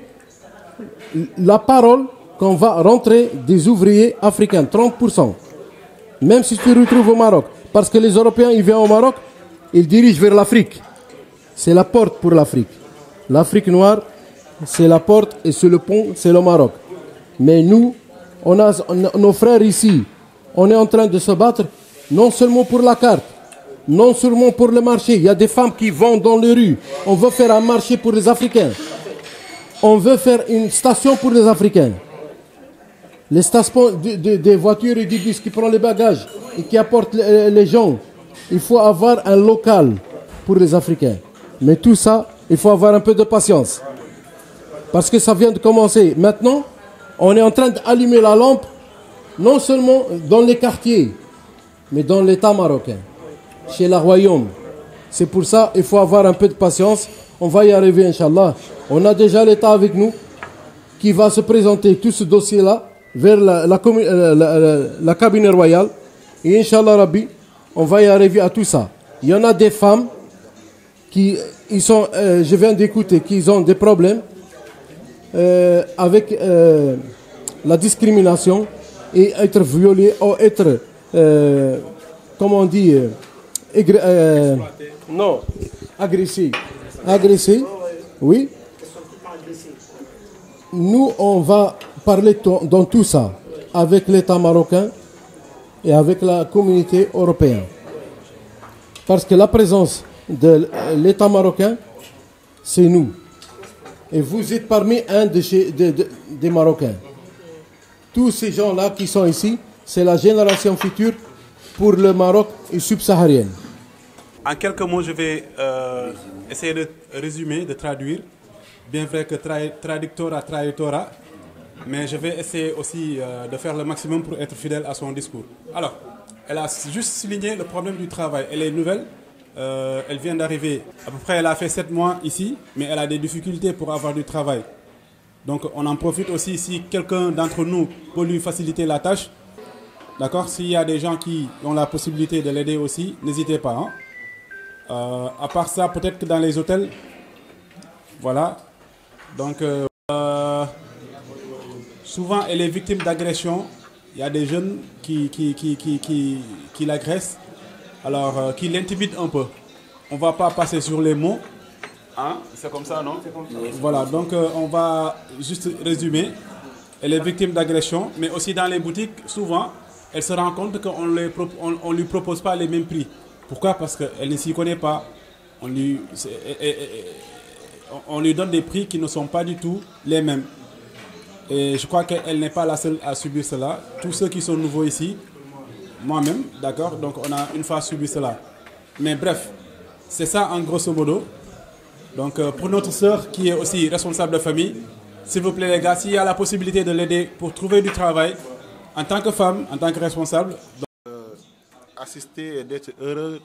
[SPEAKER 11] la parole qu'on va rentrer des ouvriers africains, 30%. Même si tu te retrouves au Maroc. Parce que les Européens, ils viennent au Maroc, ils dirigent vers l'Afrique. C'est la porte pour l'Afrique. L'Afrique noire, c'est la porte et c'est le pont, c'est le Maroc. Mais nous, on a nos frères ici. On est en train de se battre non seulement pour la carte, non seulement pour le marché. Il y a des femmes qui vendent dans les rues. On veut faire un marché pour les Africains. On veut faire une station pour les Africains. Les stations des voitures et des bus qui prennent les bagages et qui apportent les gens. Il faut avoir un local pour les Africains. Mais tout ça, il faut avoir un peu de patience. Parce que ça vient de commencer. Maintenant, on est en train d'allumer la lampe, non seulement dans les quartiers, mais dans l'État marocain, chez le royaume. C'est pour ça qu'il faut avoir un peu de patience. On va y arriver, Inch'Allah. On a déjà l'État avec nous qui va se présenter tout ce dossier-là vers la cabinet royale. Et Inch'Allah Rabbi, on va y arriver à tout ça. Il y en a des femmes qui je viens d'écouter, qui ont des problèmes avec la discrimination. et être violés ou être, comment on dit, non, agressés. Agressés, oui. Nous, on va parler dans tout ça avec l'État marocain et avec la communauté européenne. Parce que la présence de l'État marocain, c'est nous. Et vous êtes parmi un des Marocains. Tous ces gens-là qui sont ici, c'est la génération future pour le Maroc et subsaharien.
[SPEAKER 15] En quelques mots, je vais essayer de résumer, de traduire. Bien vrai que traductora, mais je vais essayer aussi de faire le maximum pour être fidèle à son discours. Alors, elle a juste souligné le problème du travail. Elle est nouvelle, elle vient d'arriver. À peu près, elle a fait 7 mois ici, mais elle a des difficultés pour avoir du travail. Donc, on en profite aussi si quelqu'un d'entre nous peut lui faciliter la tâche. D'accord? S'il y a des gens qui ont la possibilité de l'aider aussi, n'hésitez pas. Hein? À part ça, peut-être que dans les hôtels, voilà. Donc, souvent, elle est victime d'agression. Il y a des jeunes qui l'agressent, alors qui l'intimident un peu. On ne va pas passer sur les mots. Hein? C'est comme ça, non? Voilà, donc on va juste résumer. Elle est victime d'agression, mais aussi dans les boutiques, souvent, elle se rend compte qu'on ne lui propose pas les mêmes prix. Pourquoi? Parce qu'elle ne s'y connaît pas. On lui donne des prix qui ne sont pas du tout les mêmes. Et je crois qu'elle n'est pas la seule à subir cela. Tous ceux qui sont nouveaux ici, moi-même, d'accord, donc on a une fois subi cela. Mais bref, c'est ça en grosso modo. Donc pour notre sœur qui est aussi responsable de famille, s'il vous plaît les gars, s'il y a la possibilité de l'aider pour trouver du travail, en tant que femme, en tant que responsable.
[SPEAKER 16] Assister et d'être heureux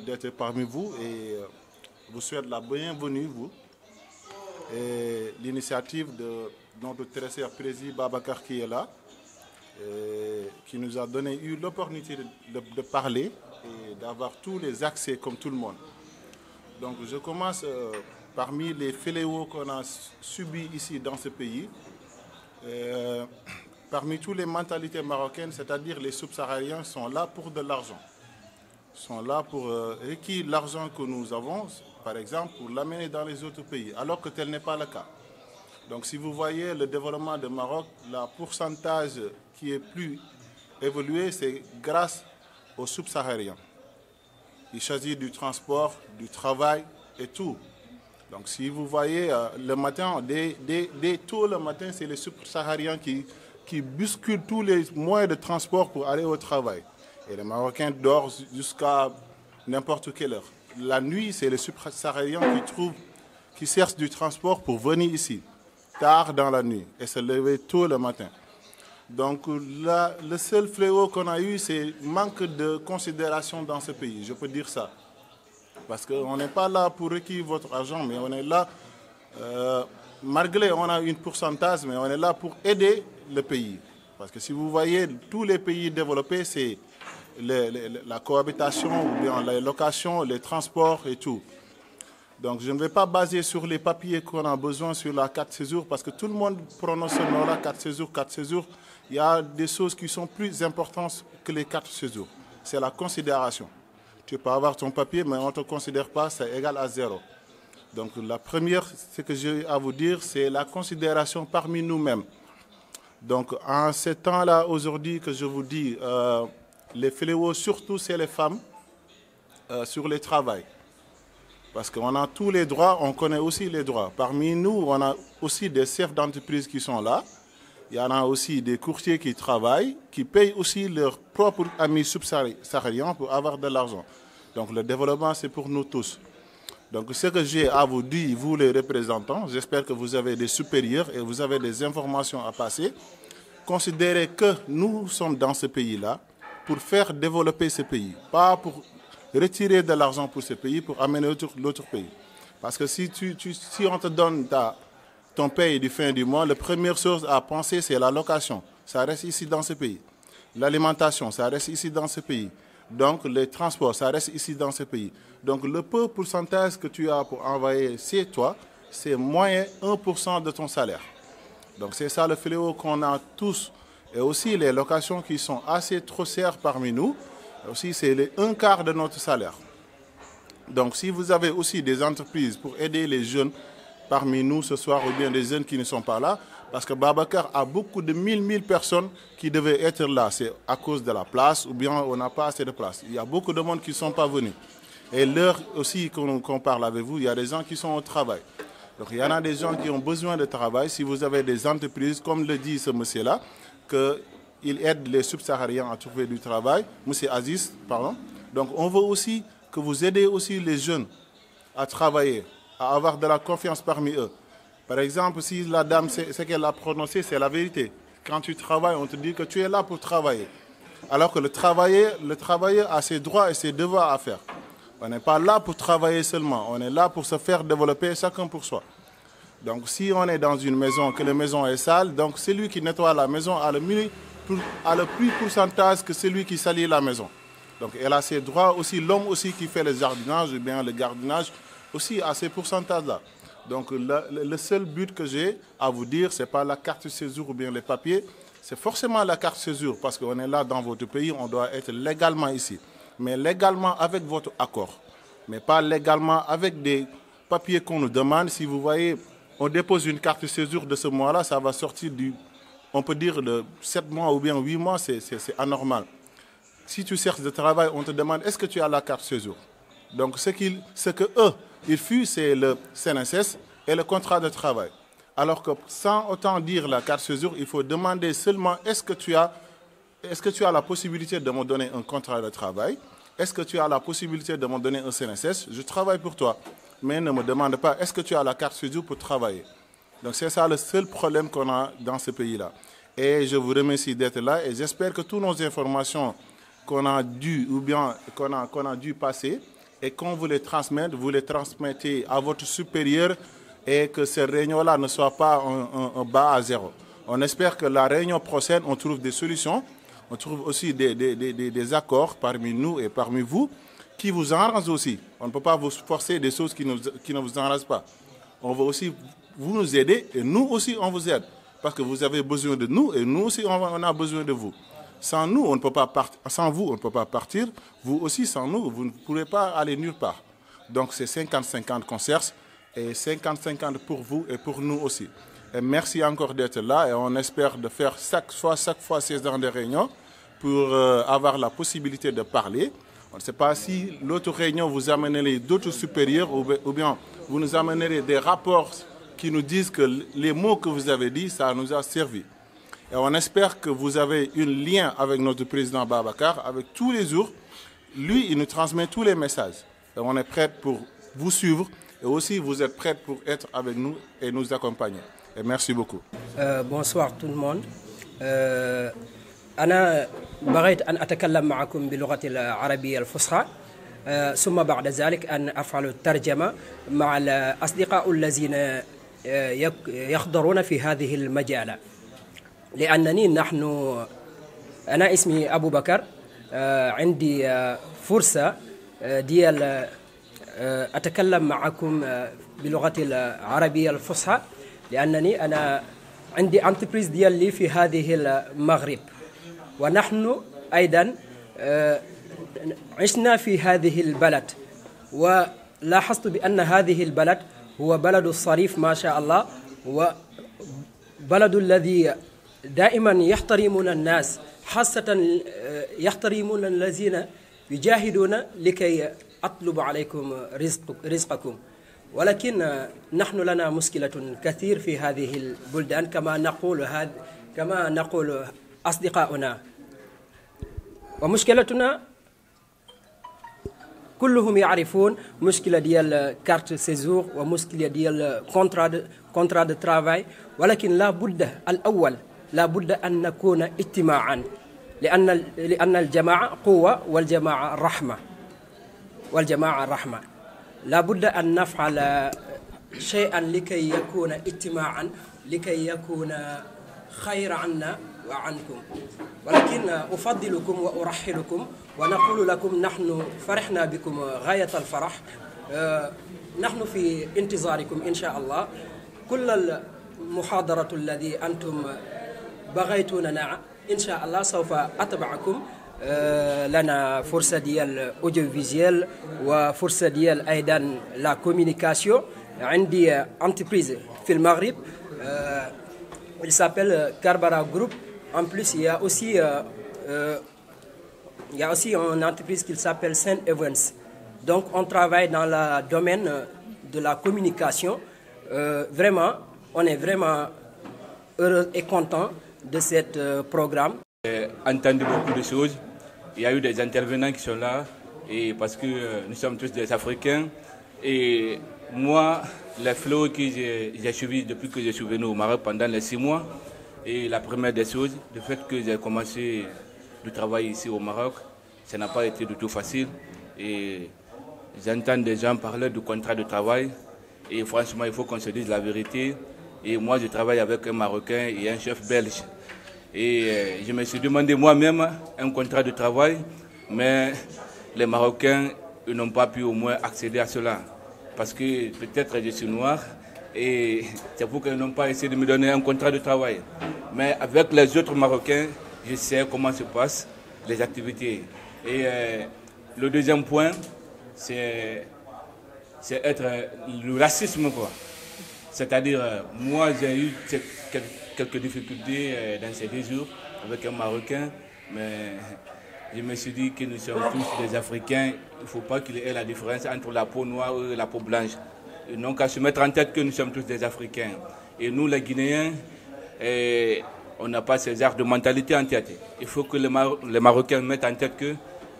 [SPEAKER 16] d'être parmi vous et vous souhaite la bienvenue, vous. Et l'initiative de notre très cher président Babacar qui est là, qui nous a eu l'opportunité de parler et d'avoir tous les accès comme tout le monde. Donc je commence parmi les fléaux qu'on a subis ici dans ce pays, parmi toutes les mentalités marocaines, c'est-à-dire les subsahariens sont là pour de l'argent. Sont là pour requérir l'argent que nous avons, par exemple, pour l'amener dans les autres pays, alors que tel n'est pas le cas. Donc si vous voyez le développement du Maroc, le pourcentage qui est plus évolué, c'est grâce aux subsahariens. Il s'agit du transport, du travail et tout. Donc si vous voyez le matin, dès tôt le matin, c'est les subsahariens qui bousculent tous les moyens de transport pour aller au travail. Et les Marocains dorment jusqu'à n'importe quelle heure. La nuit, c'est les subsahariens qui cherchent du transport pour venir ici, tard dans la nuit, et se lever tôt le matin. Donc le seul fléau qu'on a eu, c'est le manque de considération dans ce pays, je peux dire ça. Parce qu'on n'est pas là pour requérir votre argent, mais on est là, malgré on a un pourcentage, mais on est là pour aider le pays. Parce que si vous voyez, tous les pays développés, c'est la cohabitation, ou bien la location, les transports et tout. Donc je ne vais pas baser sur les papiers qu'on a besoin sur la carte séjour, parce que tout le monde prononce ce nom-là, carte séjour. Il y a des choses qui sont plus importantes que les cartes séjour. C'est la considération. Tu peux avoir ton papier, mais on ne te considère pas, c'est égal à 0. Donc la première, ce que j'ai à vous dire, c'est la considération parmi nous-mêmes. Donc en ces temps-là, aujourd'hui, que je vous dis, les fléaux, surtout, c'est les femmes sur le travail. Parce qu'on a tous les droits, on connaît aussi les droits. Parmi nous, on a aussi des chefs d'entreprise qui sont là. Il y en a aussi des courtiers qui travaillent, qui payent aussi leurs propres amis subsahariens pour avoir de l'argent. Donc le développement, c'est pour nous tous. Donc ce que j'ai à vous dire, vous les représentants, j'espère que vous avez des supérieurs et vous avez des informations à passer. Considérez que nous sommes dans ce pays-là pour faire développer ce pays, pas pour retirer de l'argent pour ce pays, pour amener l'autre pays. Parce que si on te donne ton paye du fin du mois, la première chose à penser, c'est la location. Ça reste ici dans ce pays. L'alimentation, ça reste ici dans ce pays. Donc les transports, ça reste ici dans ce pays. Donc le peu pourcentage que tu as pour envoyer chez toi, c'est moins 1% de ton salaire. Donc c'est ça le fléau qu'on a tous Et aussi les locations qui sont assez trop chères parmi nous, aussi c'est un quart de notre salaire. Donc si vous avez aussi des entreprises pour aider les jeunes parmi nous ce soir, ou bien des jeunes qui ne sont pas là, parce que Babacar a beaucoup de 1000 personnes qui devaient être là. C'est à cause de la place, ou bien on n'a pas assez de place. Il y a beaucoup de monde qui ne sont pas venus. Et l'heure aussi qu'on parle avec vous, il y a des gens qui sont au travail. Donc il y en a des gens qui ont besoin de travail. Si vous avez des entreprises, comme le dit ce monsieur-là, qu'il aide les subsahariens à trouver du travail, monsieur Aziz, pardon. Donc on veut aussi que vous aidez aussi les jeunes à travailler, à avoir de la confiance parmi eux. Par exemple, si la dame, ce qu'elle a prononcé, c'est la vérité. Quand tu travailles, on te dit que tu es là pour travailler. Alors que le travailleur a ses droits et ses devoirs à faire. On n'est pas là pour travailler seulement, on est là pour se faire développer chacun pour soi. Donc si on est dans une maison, que la maison est sale, donc celui qui nettoie la maison a le plus pourcentage que celui qui salit la maison. Donc elle a ses droits aussi, l'homme aussi qui fait le jardinage, ou bien le gardiennage, aussi a ces pourcentages-là. Donc le seul but que j'ai à vous dire, ce n'est pas la carte de séjour ou bien les papiers, c'est forcément la carte de séjour, parce qu'on est là dans votre pays, on doit être légalement ici. Mais légalement avec votre accord, mais pas légalement avec des papiers qu'on nous demande. Si vous voyez, on dépose une carte de séjour de ce mois-là, ça va sortir on peut dire de 7 mois ou bien 8 mois, c'est anormal. Si tu cherches de travail, on te demande est-ce que tu as la carte de séjour. Donc ce que eux, ils fuient, c'est le CNSS et le contrat de travail. Alors que sans autant dire la carte de séjour, il faut demander seulement est-ce que tu as la possibilité de me donner un contrat de travail? Est-ce que tu as la possibilité de me donner un CNSS? Je travaille pour toi. Mais ne me demande pas, est-ce que tu as la carte séjour pour travailler? Donc c'est ça le seul problème qu'on a dans ce pays-là. Et je vous remercie d'être là et j'espère que toutes nos informations qu'on a dû passer et qu'on vous les transmette, vous les transmettez à votre supérieur et que ces réunions-là ne soient pas un bas à zéro. On espère que la réunion prochaine, on trouve des solutions. On trouve aussi des accords parmi nous et parmi vous qui vous arrangent aussi. On ne peut pas vous forcer des choses qui ne vous arrangent pas. On veut aussi vous nous aider et nous aussi on vous aide. Parce que vous avez besoin de nous et nous aussi on a besoin de vous. Sans nous, on ne peut pas partir. Sans vous, on ne peut pas partir. Vous aussi, sans nous, vous ne pourrez pas aller nulle part. Donc c'est 50-50 qu'on cherche et 50-50 pour vous et pour nous aussi. Et merci encore d'être là et on espère de faire chaque fois ces gens de réunion pour avoir la possibilité de parler. On ne sait pas si l'autre réunion vous amènerez d'autres supérieurs ou bien vous nous amènerez des rapports qui nous disent que les mots que vous avez dit, ça nous a servi. Et on espère que vous avez un lien avec notre président Babacar, avec tous les jours. Lui, il nous transmet tous les messages. Et on est prêt pour vous suivre et aussi vous êtes prêts pour être avec nous et nous accompagner. Et merci beaucoup.
[SPEAKER 4] Bonsoir tout le monde. أنا بغيت أن أتكلم معكم باللغة العربية الفصحى ثم بعد ذلك أن أفعل الترجمة مع الأصدقاء الذين يخضرون في هذه المجال لأنني أنا اسمي أبو بكر عندي فرصة ديال أتكلم معكم باللغة العربية الفصحى لأنني أنا عندي انتربريز ديالي في هذه المغرب ونحن أيضا عشنا في هذه البلد ولاحظت بأن هذه البلد هو بلد الصريف ما شاء الله وبلد الذي دائما يحترمون الناس خاصة يحترمون الذين يجاهدون لكي أطلب عليكم رزقكم ولكن نحن لنا مشكلة كثير في هذه البلدان كما نقول أصدقاؤنا ومشكلتنا كلهم يعرفون مشكلة ديال كارت سيزور ومشكلة ديال كونترا دو ترافاي ولكن لا بد أن نكون اجتماعا لأن الجماعة قوة والجماعة رحمة لا بد أن نفعل شيئا لكي يكون اجتماعا لكي يكون خير عنا وعنكم ولكن أفضلكم وأرحلكم ونقول لكم نحن فرحنا بكم غاية الفرح نحن في انتظاركم إن شاء الله كل المحاضرة الذي أنتم بغيتوننا إن شاء الله سوف أتبعكم. لنا فرصة ديال audiovisuel وفرصة ديال أيضا لا communication. عندي entreprise في المغرب. Il s'appelle Carbara Group. En plus, il y a aussi une entreprise qui s'appelle Saint Evans. Donc, on travaille dans le domaine de la communication. Vraiment, on est vraiment heureux et content de ce programme.
[SPEAKER 10] J'ai entendu beaucoup de choses. Il y a eu des intervenants qui sont là, et parce que nous sommes tous des Africains. Et moi, les flots que j'ai suivis depuis que je suis venu au Maroc pendant les 6 mois, et la première des choses, le fait que j'ai commencé le travail ici au Maroc, ça n'a pas été du tout facile. Et j'entends des gens parler du contrat de travail, et franchement, il faut qu'on se dise la vérité. Et moi, je travaille avec un Marocain et un chef belge. Et je me suis demandé moi-même un contrat de travail, mais les Marocains n'ont pas pu au moins accéder à cela. Parce que peut-être je suis noir et c'est pour qu'ils n'ont pas essayé de me donner un contrat de travail. Mais avec les autres Marocains, je sais comment se passent les activités. Et le deuxième point, c'est être le racisme, quoi. C'est-à-dire, moi j'ai eu quelques difficultés dans ces 2 jours avec un Marocain, mais je me suis dit que nous sommes tous des Africains. Il ne faut pas qu'il y ait la différence entre la peau noire et la peau blanche. Ils n'ont qu'à se mettre en tête que nous sommes tous des Africains. Et nous, les Guinéens, on n'a pas ces arts de mentalité en tête. Il faut que les Marocains mettent en tête que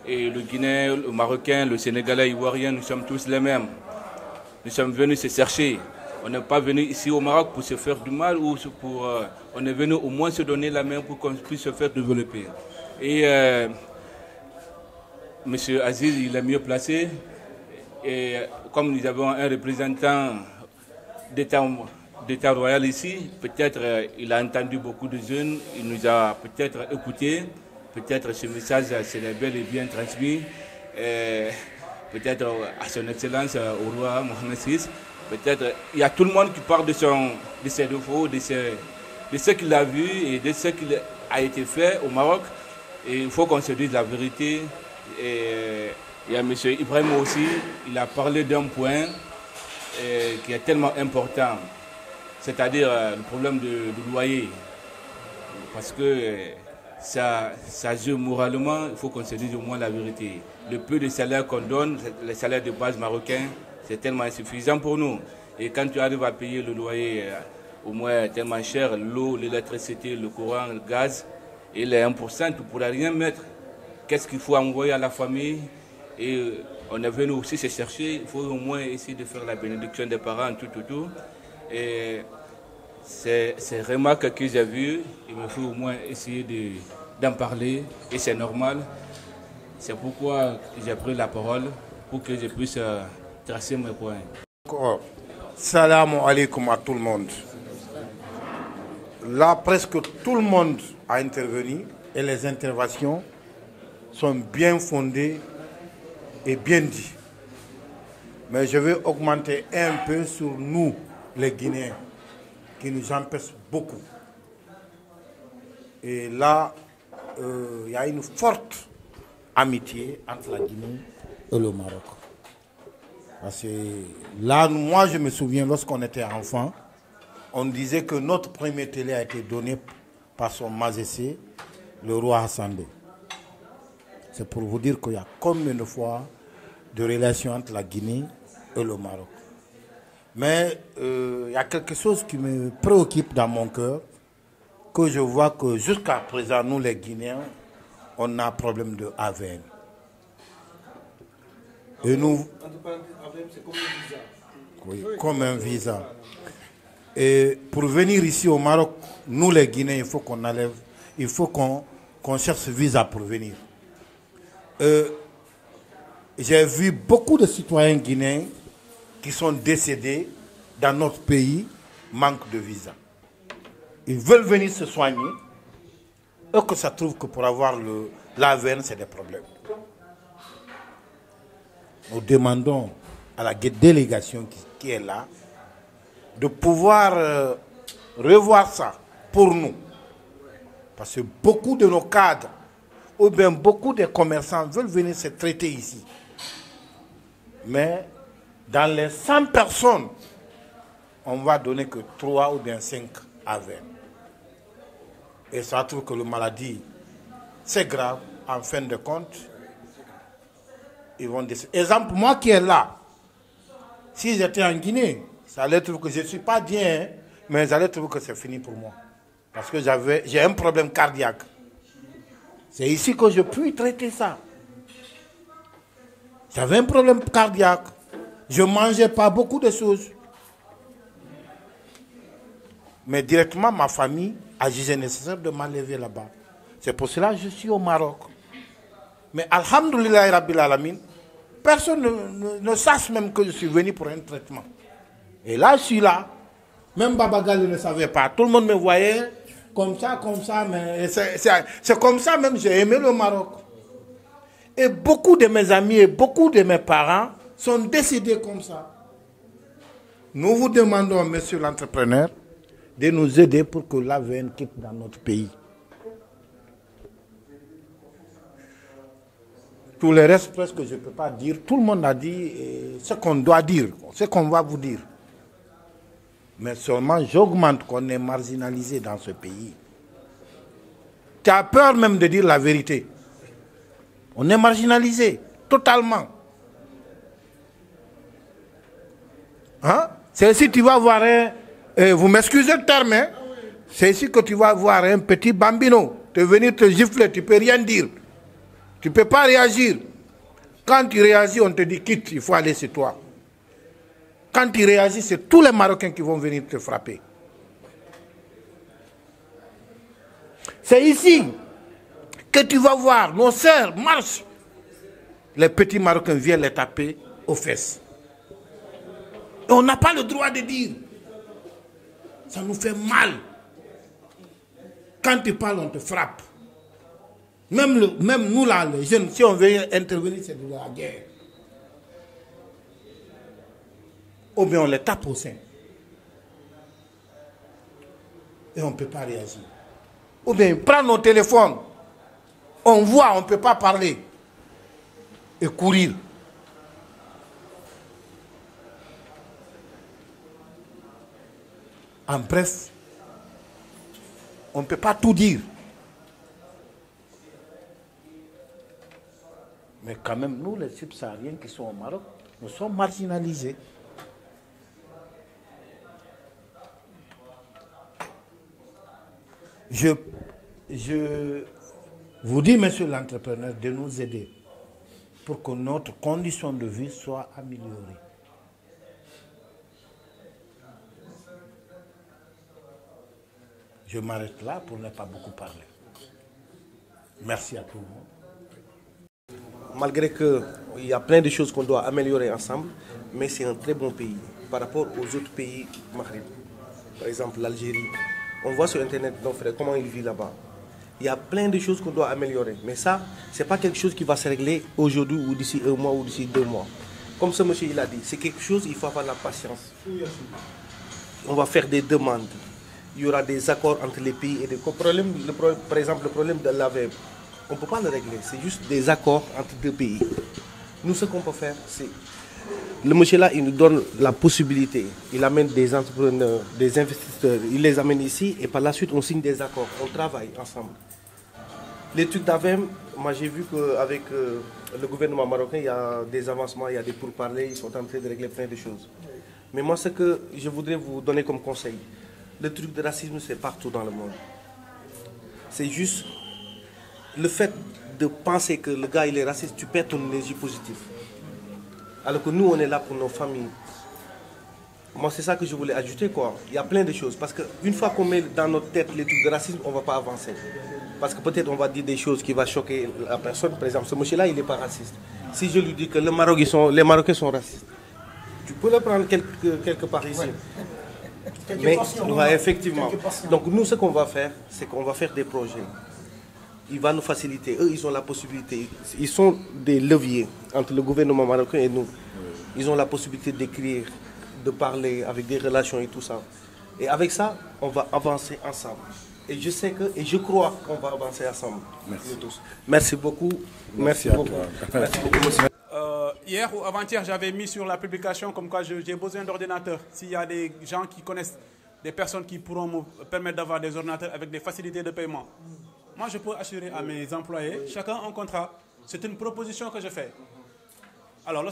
[SPEAKER 10] le Guinéen, le Marocain, le Sénégalais, l'Ivoirien, nous sommes tous les mêmes. Nous sommes venus se chercher. On n'est pas venu ici au Maroc pour se faire du mal, ou pour, on est venu au moins se donner la main pour qu'on puisse se faire développer. Et M. Aziz, il est mieux placé. Et comme nous avons un représentant d'État royal ici, peut-être il a entendu beaucoup de jeunes, il nous a peut-être écoutés, peut-être ce message serait bel et bien transmis, peut-être à son Excellence, au roi Mohamed VI. Peut-être il y a tout le monde qui parle de ses défauts, de ce qu'il a vu et de ce qui a été fait au Maroc. Et il faut qu'on se dise la vérité. Et il y a M. Ibrahim aussi, il a parlé d'un point qui est tellement important, c'est-à-dire le problème du loyer. Parce que ça joue moralement, il faut qu'on se dise au moins la vérité. Le peu de salaire qu'on donne, les salaires de base marocains, c'est tellement insuffisant pour nous. Et quand tu arrives à payer le loyer au moins tellement cher, l'eau, l'électricité, le courant, le gaz, et les 1%, tu ne pourras rien mettre. Qu'est-ce qu'il faut envoyer à la famille? Et on est venu aussi se chercher, il faut au moins essayer de faire la bénédiction des parents, tout. Et ces remarques que j'ai vues, il me faut au moins essayer d'en parler, et c'est normal. C'est pourquoi j'ai pris la parole, pour que je puisse tracer mes points.
[SPEAKER 8] Salam alaikum à tout le monde. Là, presque tout le monde a intervenu et les interventions sont bien fondées et bien dites. Mais je vais augmenter un peu sur nous, les Guinéens, qui nous empêchent beaucoup. Et là, il y a une forte amitié entre la Guinée et le Maroc. Parce que là, moi, je me souviens, lorsqu'on était enfant, on disait que notre premier télé a été donné par son Majesté, le roi Hassan II. C'est pour vous dire qu'il y a combien de fois de relations entre la Guinée et le Maroc. Mais il y a quelque chose qui me préoccupe dans mon cœur, que je vois que jusqu'à présent, nous les Guinéens, on a un problème de AVN. Et nous... C'est comme un visa. Oui, comme un visa. Et pour venir ici au Maroc, nous les Guinéens, il faut qu'on enlève, il faut qu'on cherche ce visa pour venir. J'ai vu beaucoup de citoyens guinéens qui sont décédés dans notre pays, manque de visa. Ils veulent venir se soigner, et que ça trouve que pour avoir l'AVN, c'est des problèmes. Nous demandons à la délégation qui est là de pouvoir revoir ça pour nous. Parce que beaucoup de nos cadres, ou bien beaucoup de commerçants veulent venir se traiter ici. Mais dans les 100 personnes, on va donner que 3 ou bien 5 AVM. Et ça trouve que la maladie, c'est grave. En fin de compte, ils vont décider. Exemple, moi qui est là, si j'étais en Guinée, ça allait trouver que je ne suis pas bien, mais j'allais trouver que c'est fini pour moi. Parce que j'ai un problème cardiaque. C'est ici que je puis traiter ça. J'avais un problème cardiaque. Je ne mangeais pas beaucoup de choses. Mais directement, ma famille a jugé nécessaire de m'enlever là-bas. C'est pour cela que je suis au Maroc. Mais alhamdoulilah rabbil alamin, personne ne sache même que je suis venu pour un traitement. Et là, je suis là. Même Babagal ne savait pas. Tout le monde me voyait comme ça, mais c'est comme ça même j'ai aimé le Maroc. Et beaucoup de mes amis et beaucoup de mes parents sont décidés comme ça. Nous vous demandons, monsieur l'entrepreneur, de nous aider pour que l'AVN quitte dans notre pays. Tout le reste, presque, je ne peux pas dire. Tout le monde a dit ce qu'on doit dire, ce qu'on va vous dire. Mais seulement, j'augmente qu'on est marginalisé dans ce pays. Tu as peur même de dire la vérité. On est marginalisé, totalement. Hein? C'est ici que tu vas voir vous m'excusez le terme, hein? C'est ici que tu vas voir un petit bambino te venir te gifler, tu ne peux rien dire. Tu ne peux pas réagir. Quand tu réagis, on te dit quitte, il faut aller chez toi. Quand tu réagis, c'est tous les Marocains qui vont venir te frapper. C'est ici que tu vas voir nos sœurs marchent. Les petits Marocains viennent les taper aux fesses. Et on n'a pas le droit de dire. Ça nous fait mal. Quand tu parles, on te frappe. Même nous là, les jeunes, si on veut intervenir, c'est de la guerre. Ou bien on les tape au sein. Et on ne peut pas réagir. Ou bien prendre nos téléphones. On voit, on ne peut pas parler. Et courir. En bref, on ne peut pas tout dire. Mais quand même, nous, les subsahariens qui sont au Maroc, nous sommes marginalisés. Je vous dis, monsieur l'entrepreneur, de nous aider pour que notre condition de vie soit améliorée. Je m'arrête là pour ne pas beaucoup parler. Merci à tout le monde.
[SPEAKER 17] Malgré qu'il y a plein de choses qu'on doit améliorer ensemble, mais c'est un très bon pays par rapport aux autres pays maghrébins. Par exemple, l'Algérie. On voit sur Internet nos frères, comment ils vivent là-bas. Il y a plein de choses qu'on doit améliorer. Mais ça, ce n'est pas quelque chose qui va se régler aujourd'hui ou d'ici 1 mois ou d'ici 2 mois. Comme ce monsieur il a dit, c'est quelque chose, il faut avoir la patience. On va faire des demandes. Il y aura des accords entre les pays et des problèmes. Par exemple, le problème de l'AVM, on ne peut pas le régler. C'est juste des accords entre 2 pays. Nous, ce qu'on peut faire, c'est... Le monsieur là, il nous donne la possibilité. Il amène des entrepreneurs, des investisseurs, il les amène ici et par la suite, on signe des accords. On travaille ensemble. Les trucs d'AVM, moi j'ai vu qu'avec le gouvernement marocain, il y a des avancements, il y a des pourparlers, ils sont en train de régler plein de choses. Mais moi, ce que je voudrais vous donner comme conseil, le truc de racisme, c'est partout dans le monde. C'est juste le fait de penser que le gars il est raciste, tu perds ton énergie positive. Alors que nous, on est là pour nos familles. Moi, c'est ça que je voulais ajouter, quoi. Il y a plein de choses. Parce qu'une fois qu'on met dans notre tête les trucs de racisme, on ne va pas avancer. Parce que peut-être on va dire des choses qui vont choquer la personne. Par exemple, ce monsieur-là, il n'est pas raciste. Si je lui dis que les Marocains sont racistes, tu peux le prendre quelque part ici. Mais, effectivement. Donc nous, ce qu'on va faire, c'est qu'on va faire des projets. Il va nous faciliter. Eux, ils ont la possibilité. Ils sont des leviers entre le gouvernement marocain et nous. Ils ont la possibilité d'écrire, de parler avec des relations et tout ça. Et avec ça, on va avancer ensemble. Et je sais que, et je crois qu'on va avancer ensemble.
[SPEAKER 8] Merci.
[SPEAKER 17] Nous tous. Merci beaucoup.
[SPEAKER 8] Merci
[SPEAKER 17] beaucoup.
[SPEAKER 8] Merci beaucoup,
[SPEAKER 17] monsieur.
[SPEAKER 15] Hier ou avant-hier, j'avais mis sur la publication comme quoi j'ai besoin d'ordinateurs. S'il y a des gens qui connaissent des personnes qui pourront me permettre d'avoir des ordinateurs avec des facilités de paiement. Moi, je peux assurer à mes employés, chacun un contrat. C'est une proposition que je fais. Alors,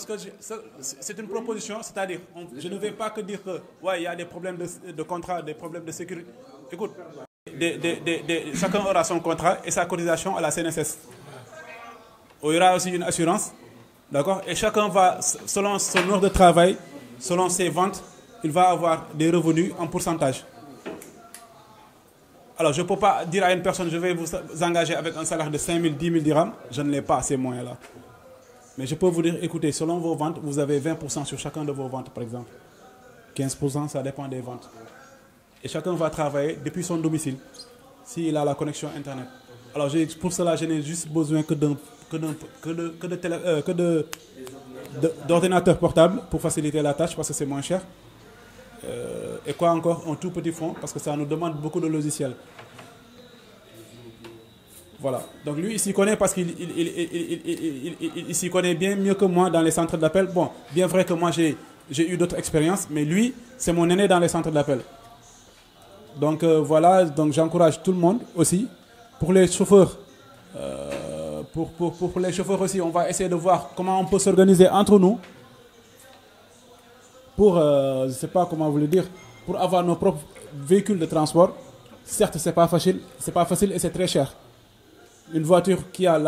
[SPEAKER 15] c'est une proposition, c'est-à-dire, je ne vais pas que dire que, ouais, il y a des problèmes de contrat, des problèmes de sécurité. Écoute, chacun aura son contrat et sa cotisation à la CNSS. Il y aura aussi une assurance, d'accord? Et chacun va, selon son heure de travail, selon ses ventes, il va avoir des revenus en pourcentage. Alors, je ne peux pas dire à une personne, je vais vous engager avec un salaire de 5 000, 10 000 dirhams. Je ne l'ai pas, ces moyens-là. Mais je peux vous dire, écoutez, selon vos ventes, vous avez 20% sur chacun de vos ventes, par exemple. 15%, ça dépend des ventes. Et chacun va travailler depuis son domicile, s'il a la connexion Internet. Alors, pour cela, je n'ai juste besoin d'ordinateurs portables pour faciliter la tâche, parce que c'est moins cher. Et quoi encore? Un tout petit fonds, parce que ça nous demande beaucoup de logiciels. Voilà. Donc lui, il s'y connaît parce qu'il s'y connaît bien mieux que moi dans les centres d'appel. Bon, bien vrai que moi, j'ai eu d'autres expériences, mais lui, c'est mon aîné dans les centres d'appel. Donc voilà, donc j'encourage tout le monde aussi. Pour les chauffeurs, pour les chauffeurs aussi, on va essayer de voir comment on peut s'organiser entre nous pour, je ne sais pas comment vous le dire, pour avoir nos propres véhicules de transport. Certes, c'est pas facile et c'est très cher. Une voiture qui a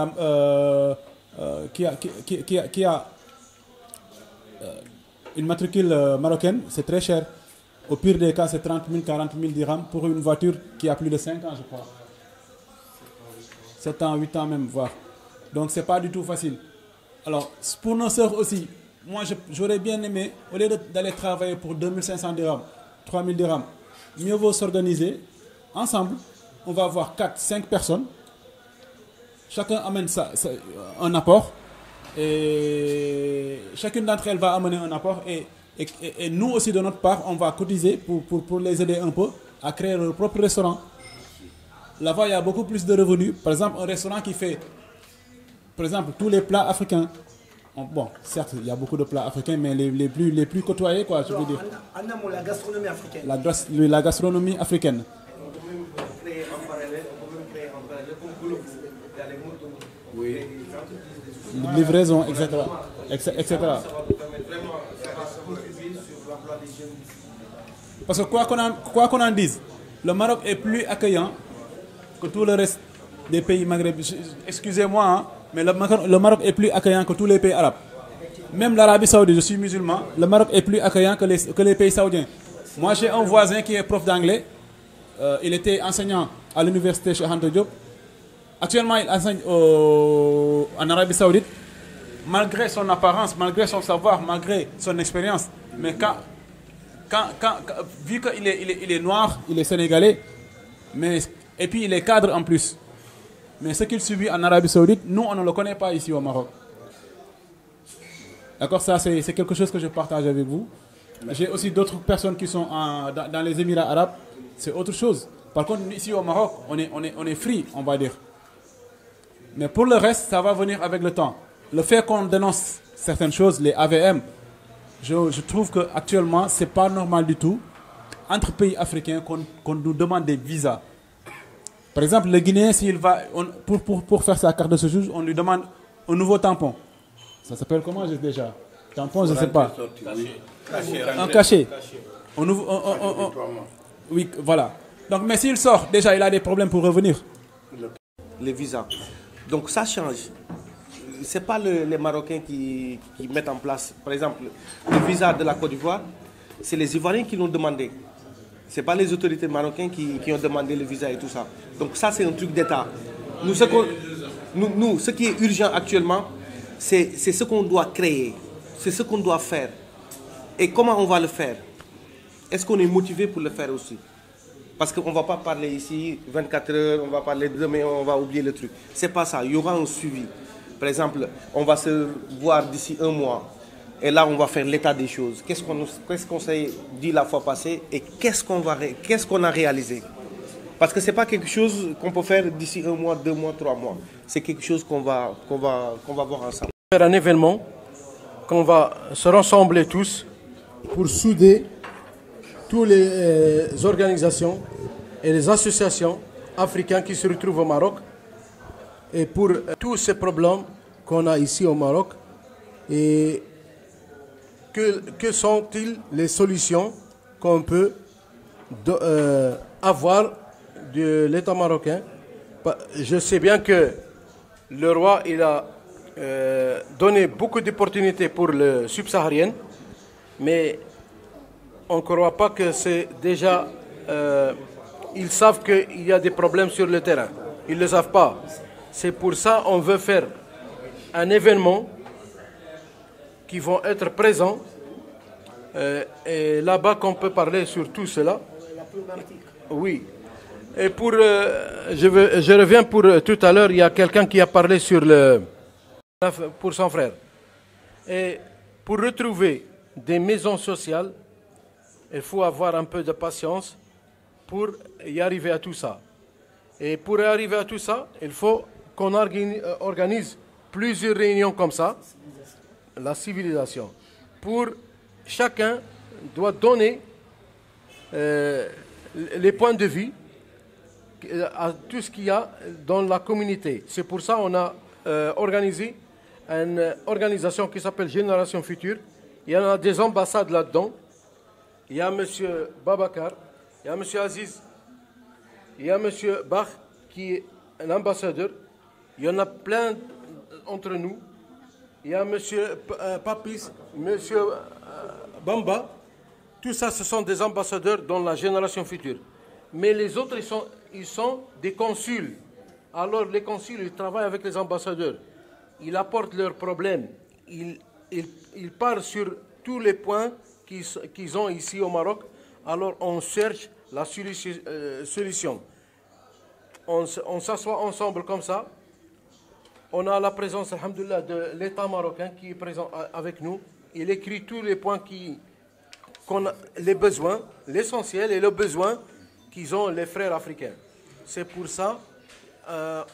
[SPEAKER 15] une matricule marocaine, c'est très cher. Au pire des cas, c'est 30 000, 40 000 dirhams pour une voiture qui a plus de 5 ans, je crois. 7 ans, 8 ans même, voire. Donc, c'est pas du tout facile. Alors, pour nos sœurs aussi, moi, j'aurais bien aimé, au lieu d'aller travailler pour 2500 dirhams, 3000 dirhams, mieux vaut s'organiser ensemble. On va avoir 4, 5 personnes. Chacun amène un apport. Et chacune d'entre elles va amener un apport. Et nous aussi, de notre part, on va cotiser pour les aider un peu à créer leur propre restaurant. Là-bas, il y a beaucoup plus de revenus. Par exemple, un restaurant qui fait, par exemple, tous les plats africains. Bon, certes, il y a beaucoup de plats africains, mais les plus côtoyés, quoi, je veux dire.
[SPEAKER 1] La gastronomie africaine.
[SPEAKER 15] La gastronomie africaine.
[SPEAKER 17] On peut même créer en parallèle, comme Gouloum, il y a les motos,
[SPEAKER 15] oui.
[SPEAKER 17] les entreprises de
[SPEAKER 15] livraison, etc. etc.
[SPEAKER 17] Ça va nous permettre vraiment de contribuer sur l'emploi des jeunes.
[SPEAKER 15] Parce que quoi qu'on en dise, le Maroc est plus accueillant que tout le reste des pays maghrébins. Excusez-moi, hein, mais le Maroc est plus accueillant que tous les pays arabes. Même l'Arabie Saoudite, je suis musulman, le Maroc est plus accueillant que les pays saoudiens. Moi, j'ai un voisin qui est prof d'anglais. Il était enseignant à l'université Cheikh Anta Diop. Actuellement, il enseigne en Arabie Saoudite. Malgré son apparence, malgré son savoir, malgré son expérience, mais vu qu'il est noir, il est sénégalais, et puis il est cadre en plus. Mais ce qu'il subit en Arabie Saoudite, nous, on ne le connaît pas ici au Maroc. D'accord, ça c'est quelque chose que je partage avec vous. J'ai aussi d'autres personnes qui sont dans les Émirats arabes. C'est autre chose. Par contre, ici au Maroc, on est free, on va dire. Mais pour le reste, ça va venir avec le temps. Le fait qu'on dénonce certaines choses, les AVM, je trouve qu'actuellement, ce n'est pas normal du tout entre pays africains qu'on nous demande des visas. Par exemple, le Guinéen, s'il va, pour faire sa carte de séjour, on lui demande un nouveau tampon. Ça s'appelle comment déjà? Tampon, je ne sais pas. Un cachet. Oui, voilà. Donc, mais s'il sort, déjà, il a des problèmes pour revenir.
[SPEAKER 17] Les visas. Donc, ça change. Ce n'est pas les Marocains qui mettent en place, par exemple, le visa de la Côte d'Ivoire, c'est les Ivoiriens qui l'ont demandé. Ce n'est pas les autorités marocaines qui ont demandé le visa et tout ça. Donc ça, c'est un truc d'État. Nous, ce qui est urgent actuellement, c'est ce qu'on doit créer, c'est ce qu'on doit faire. Et comment on va le faire? Est-ce qu'on est motivé pour le faire aussi? Parce qu'on ne va pas parler ici 24 heures, on va parler demain, on va oublier le truc. Ce n'est pas ça, il y aura un suivi. Par exemple, on va se voir d'ici un mois. Et là, on va faire l'état des choses. Qu'est-ce qu'on s'est dit la fois passée et qu'est-ce qu'on a réalisé? Parce que ce n'est pas quelque chose qu'on peut faire d'ici 1 mois, 2 mois, 3 mois. C'est quelque chose qu'on va voir ensemble.
[SPEAKER 11] Faire un événement qu'on va se rassembler tous pour souder toutes les organisations et les associations africaines qui se retrouvent au Maroc et pour tous ces problèmes qu'on a ici au Maroc. Et que sont-ils les solutions qu'on peut avoir de l'État marocain? Je sais bien que le roi il a donné beaucoup d'opportunités pour le subsaharien, mais on ne croit pas que c'est déjà... ils savent qu'il y a des problèmes sur le terrain. Ils ne le savent pas. C'est pour ça qu'on veut faire un événement qui vont être présents. Et là-bas qu'on peut parler sur tout cela. Oui. Et pour, je reviens pour tout à l'heure, il y a quelqu'un qui a parlé pour son frère. Et pour retrouver des maisons sociales, il faut avoir un peu de patience pour y arriver à tout ça. Et pour y arriver à tout ça, il faut qu'on organise plusieurs réunions comme ça, la civilisation. Pour chacun doit donner les points de vue à tout ce qu'il y a dans la communauté. C'est pour ça qu'on a organisé une organisation qui s'appelle Génération Future. Il y en a des ambassades là-dedans. Il y a M. Babacar, il y a M. Aziz, il y a M. Bach qui est un ambassadeur. Il y en a plein entre nous. Il y a M. Papis, M. Bamba. Tout ça, ce sont des ambassadeurs dans la Génération Future. Mais les autres, ils sont des consuls. Alors les consuls, ils travaillent avec les ambassadeurs. Ils apportent leurs problèmes. Ils parlent sur tous les points qu'ils ont ici au Maroc. Alors on cherche la solution. On s'assoit ensemble comme ça. On a la présence, alhamdoulilah, de l'État marocain qui est présent avec nous. Il écrit tous les points les besoins, l'essentiel et le besoin qu'ils ont les frères africains. C'est pour ça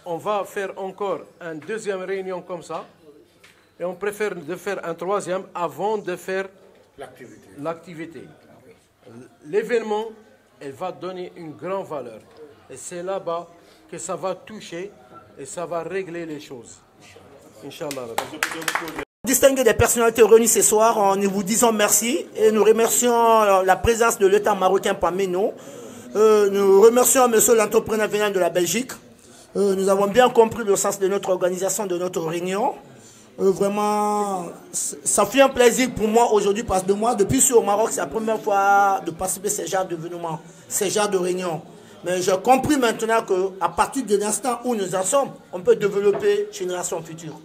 [SPEAKER 11] on va faire encore une deuxième réunion comme ça. Et on préfère de faire un troisième avant de faire l'activité. L'événement, elle va donner une grande valeur. Et c'est là-bas que ça va toucher et ça va régler les choses. Inch'Allah.
[SPEAKER 1] Distingués des personnalités réunies ce soir, nous vous disons merci et nous remercions la présence de l'État marocain parmi nous. Nous remercions monsieur l'entrepreneur venant de la Belgique. Nous avons bien compris le sens de notre organisation, de notre réunion. Vraiment, ça fait un plaisir pour moi aujourd'hui parce que moi, depuis que je suis au Maroc, c'est la première fois de participer à ce genre d'événements, ce genre de réunions. Mais j'ai compris maintenant qu'à partir de l'instant où nous en sommes, on peut développer Génération Future.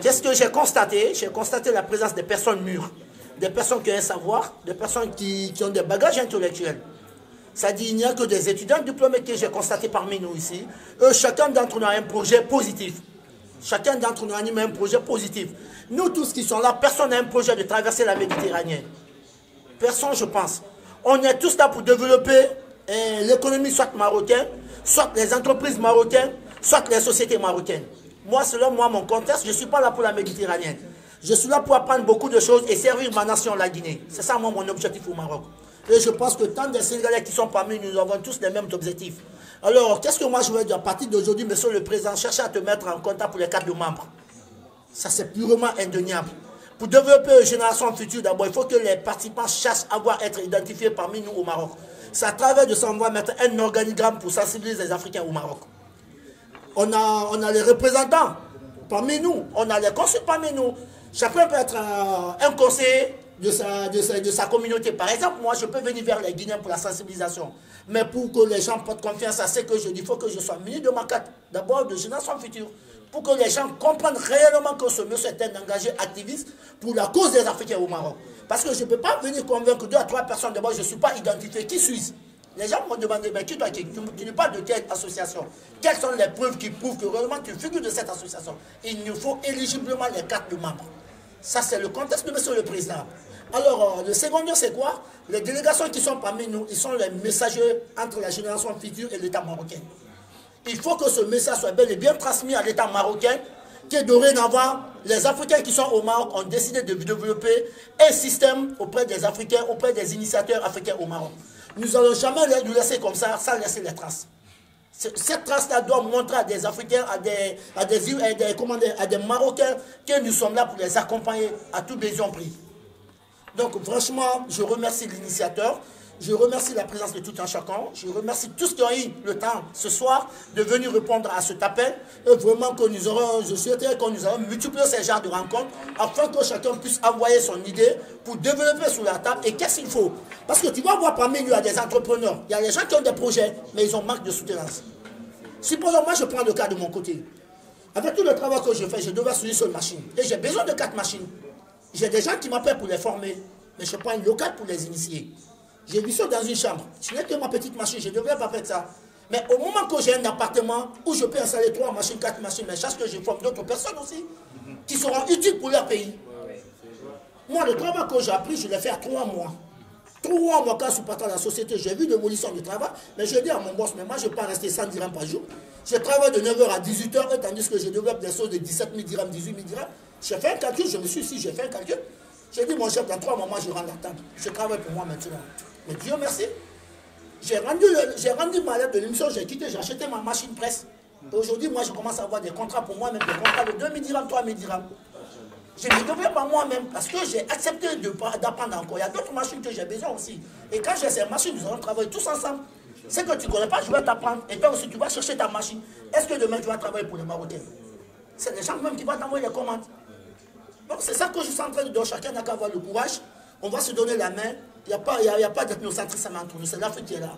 [SPEAKER 1] Qu'est-ce que j'ai constaté? J'ai constaté la présence des personnes mûres, des personnes qui ont un savoir, des personnes qui ont des bagages intellectuels. C'est-à-dire qu'il n'y a que des étudiants diplômés que j'ai constaté parmi nous ici. Chacun d'entre nous a un projet positif. Chacun d'entre nous anime un projet positif. Nous tous qui sommes là, personne n'a un projet de traverser la Méditerranée. Personne, je pense. On est tous là pour développer l'économie soit marocaine, soit les entreprises marocaines, soit les sociétés marocaines. Moi, selon moi, mon contexte, je ne suis pas là pour la Méditerranée. Je suis là pour apprendre beaucoup de choses et servir ma nation, la Guinée. C'est ça, moi, mon objectif au Maroc. Et je pense que tant de Sénégalais qui sont parmi nous, nous avons tous les mêmes objectifs. Alors, qu'est-ce que moi je veux dire? À partir d'aujourd'hui, monsieur le président, cherchez à te mettre en contact pour les cartes de membres. Ça, c'est purement indéniable. Pour développer une génération future, d'abord, il faut que les participants cherchent à être identifiés parmi nous au Maroc. C'est à travers de ça qu'on va mettre un organigramme pour sensibiliser les Africains au Maroc. On a les représentants parmi nous, on a les consuls parmi nous. Chacun peut être un conseiller de sa communauté. Par exemple, moi, je peux venir vers les Guinéens pour la sensibilisation. Mais pour que les gens portent confiance à ce que je dis, il faut que je sois muni de ma carte, d'abord de Génération Future, pour que les gens comprennent réellement que ce monsieur est un engagé activiste pour la cause des Africains au Maroc. Parce que je ne peux pas venir convaincre 2 à 3 personnes, d'abord, je ne suis pas identifié. Qui suis-je? Les gens vont demander, mais qui toi, tu ne parles de quelle association? Quelles sont les preuves qui prouvent que réellement tu figures de cette association? Il nous faut éligiblement les cartes de membres. Ça, c'est le contexte de monsieur le président. Alors, le secondaire, c'est quoi? Les délégations qui sont parmi nous, ils sont les messagers entre la génération future et l'État marocain. Il faut que ce message soit bel et bien transmis à l'État marocain, que dorénavant, les Africains qui sont au Maroc ont décidé de développer un système auprès des Africains, auprès des initiateurs africains au Maroc. Nous n'allons jamais nous laisser comme ça, sans laisser les traces. Cette trace-là doit montrer à des Africains, à des Marocains, que nous sommes là pour les accompagner à tout besoin pris. Donc franchement, je remercie l'initiateur, je remercie la présence de tout un chacun, je remercie tous qui ont eu le temps ce soir de venir répondre à cet appel. Et vraiment que nous aurons, je souhaiterais que nous aurons multiplié ces genres de rencontres afin que chacun puisse envoyer son idée pour développer sur la table. Et qu'est-ce qu'il faut? Parce que tu vas voir parmi nous, il y a des entrepreneurs, il y a des gens qui ont des projets, mais ils ont manque de soutenance. Supposons, moi je prends le cas de mon côté. Avec tout le travail que je fais, je devais sur une seule machine. Et j'ai besoin de 4 machines. J'ai des gens qui m'appellent pour les former, mais je prends une locale pour les initier. J'ai vu ça dans une chambre. Ce n'est que ma petite machine, je ne devrais pas faire ça. Mais au moment que j'ai un appartement où je peux installer 3 machines, 4 machines, mais chaque que je forme d'autres personnes aussi, qui seront utiles pour leur pays. Moi, le travail que j'ai appris, je l'ai fait à 3 mois. 3 mois quand je suis parti à la société, j'ai vu l'évolution du travail, mais je dis à mon boss, mais moi je ne vais pas rester 100 dirhams par jour. Je travaille de 9h à 18h, tandis que je développe des choses de 17 000 dirhams, 18 000 dirhams. J'ai fait un calcul, je me suis dit, j'ai fait un calcul. J'ai dit, mon chef, dans 3 mois, moi je rends la table. Je travaille pour moi maintenant. Mais Dieu merci. J'ai rendu ma lettre de l'émission, j'ai quitté, j'ai acheté ma machine presse. Aujourd'hui, moi je commence à avoir des contrats pour moi-même, des contrats de 2 000 dirhams, 3 000 dirhams. Je ne développe pas moi-même parce que j'ai accepté d'apprendre encore. Il y a d'autres machines que j'ai besoin aussi. Et quand j'ai ces machines, nous allons travailler tous ensemble. Ce que tu ne connais pas, je vais t'apprendre. Et toi aussi, tu vas chercher ta machine. Est-ce que demain, tu vas travailler pour les Marocains? C'est les gens même qui vont t'envoyer les commandes. Donc c'est ça que je suis en train de dire. Chacun n'a qu'à avoir le courage. On va se donner la main. Il n'y a pas d'ethnocentrisme entre nous. C'est l'Afrique qui est là.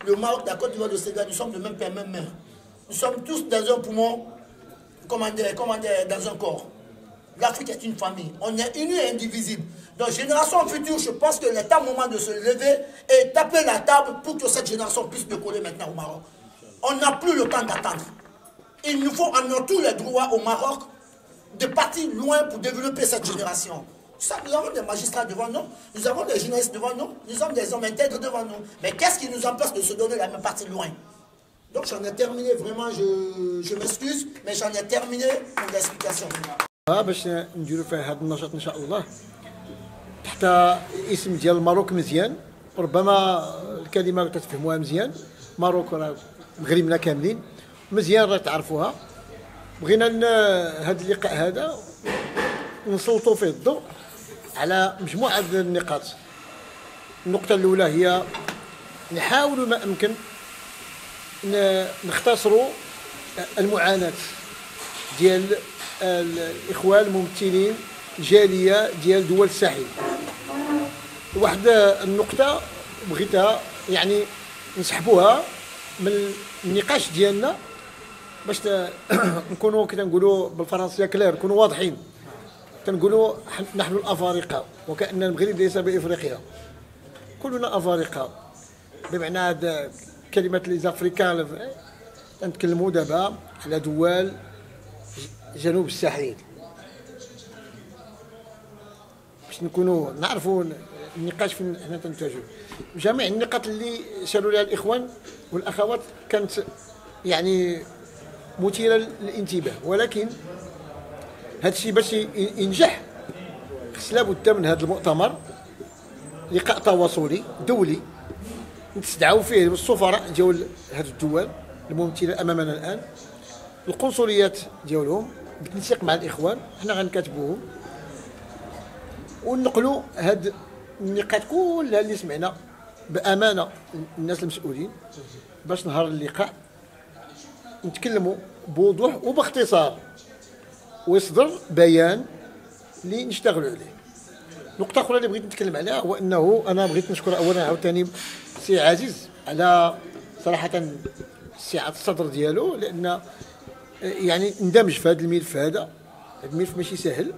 [SPEAKER 1] Le Maroc, la Côte d'Ivoire, le Sénégal, nous sommes de même père, même mère. Nous sommes tous dans un poumon, dans un corps. L'Afrique est une famille. On est unis et indivisibles. Donc, génération future, je pense que c'est un moment de se lever et taper la table pour que cette génération puisse décoller maintenant au Maroc. On n'a plus le temps d'attendre. Il nous faut, on a tous les droits au Maroc de partir loin pour développer cette génération. Ça, nous avons des magistrats devant nous, nous avons des journalistes devant nous, nous avons des hommes intègres devant nous. Mais qu'est-ce qui nous empêche de se donner la même partie loin? Donc, j'en ai terminé, vraiment, je m'excuse, mais j'en ai terminé pour l'explication.
[SPEAKER 12] باش نديروا فيه هذا النشاط ان شاء الله تحت اسم ديال الماروك مزيان. ربما الكلمه تتفهموها مزيان. ماروك راه مغربنا كاملين مزيان راه تعرفوها. بغينا هذا اللقاء هذا نسلطوا فيه الضوء على مجموعه النقاط. النقطه الاولى هي نحاولوا ما امكن نختصروا المعاناه ديال الإخوان الممثلين الجالية ديال دول الساحل. واحد النقطة بغيتها يعني نسحبوها من النقاش ديالنا باش نكونوا كي تنقولوا بالفرنسية كلير، نكونوا واضحين. تنقولوا نحن الأفارقة وكأن المغرب ليس بإفريقيا، كلنا أفارقة. بمعنى هذا كلمة لي زافريكان تنتكلموا دابا على دول جنوب الساحل باش نكونوا نعرفوا النقاش فين حنا تنتجوا. جميع النقاط اللي شاروا لها الاخوان والاخوات كانت يعني مثيره للانتباه، ولكن هذا الشيء باش ينجح خص لابد من هذا المؤتمر لقاء تواصلي دولي نستدعوا فيه السفراء ديال هذه الدول الممثله امامنا الان، القنصليات ديالهم بالتنسيق مع الاخوان. حنا غنكاتبوهم وننقلوا هاد النقاط كلها اللي سمعنا بامانه الناس المسؤولين باش نهار اللقاء نتكلموا بوضوح وباختصار ويصدر بيان اللي نشتغلوا عليه. نقطه اخرى اللي بغيت نتكلم عليها هو انه انا بغيت نشكر اولا عاوتاني سي عزيز على صراحه سعه الصدر ديالو، لان يعني اندمج في هذا الملف. هذا الملف ماشي سهل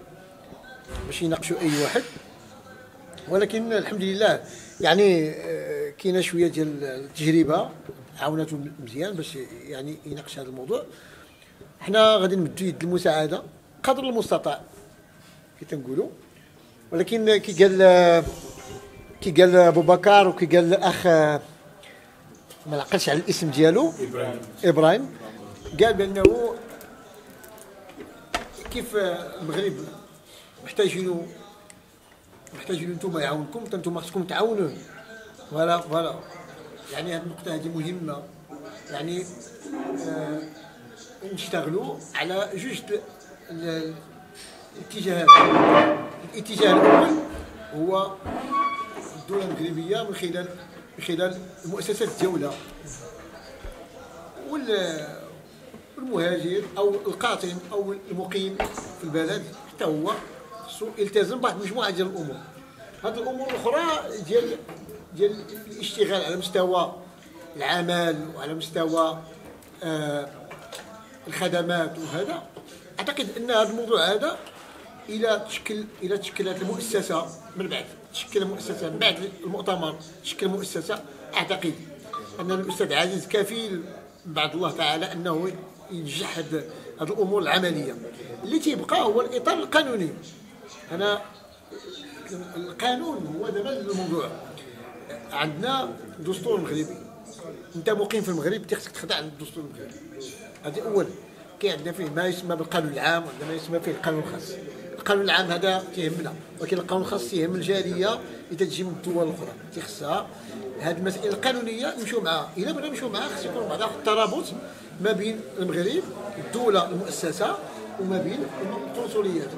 [SPEAKER 12] باش يناقشوا اي واحد، ولكن الحمد لله يعني كاينه شويه ديال التجربه عاونته مزيان باش يعني يناقش هذا الموضوع. حنا غادي نمدوا يد المساعده قدر المستطاع كي تنقولوا، ولكن كي قال ابو بكر وكي قال الاخ ما نعقلش على الاسم ديالو ابراهيم قال بانه كيف المغرب محتاجين انتم يعاونكم، انتم خصكم تعاونون. فوالا يعني هذه النقطه هذه مهمه. يعني نشتغلوا على جوج الاتجاهات. الاتجاه الاول هو الدوله المغربيه من خلال مؤسسات الدوله، والمهاجر او القاطن او المقيم في البلد حتى هو يلتزم بواحد المجموعه ديال الامور. هذه الامور الاخرى ديال الاشتغال على مستوى العمل وعلى مستوى الخدمات وهذا، اعتقد ان هذا الموضوع هذا الى تشكل هذه المؤسسه من بعد، تشكل مؤسسه من بعد المؤتمر، تشكل مؤسسه، اعتقد ان الاستاذ عزيز كفيل بعد الله تعالى انه ينجح هذه الامور العمليه. اللي تيبقى هو الاطار القانوني. انا القانون هو دابا الموضوع. عندنا دستور مغربي، انت مقيم في المغرب خصك تخضع للدستور المغربي. هذه اولا. كاين عندنا فيه ما يسمى بالقانون العام وعندنا ما يسمى فيه القانون الخاص. القانون العام هذا تيهمنا، ولكن القانون الخاص تيهم الجاليه اللي تجي من الدول الاخرى، تيخصها هذه المسائل القانونيه نمشيو معها. الا بغينا نمشيو معها خص يكون بعض الترابط ما بين المغرب الدوله المؤسسه وما بين القنصليات.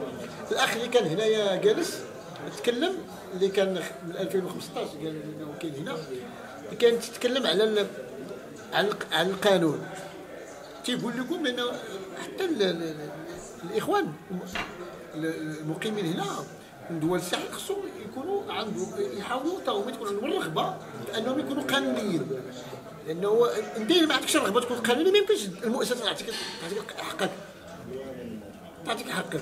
[SPEAKER 12] الاخ اللي كان هنايا جالس تكلم، اللي كان من 2015 قال انه كاين هنا، كان تتكلم على القانون. تيقول لكم انه حتى الاخوان المقيمين هنا من دول الساحل خصهم يكونوا يحاولوا حتى هما تكون عندهم الرغبه انهم يكونوا قانونيين، لانه انت ما عندكش الرغبه تكون قانوني ما يمكنش المؤسسه تعطيك حقك، تعطيك حقك.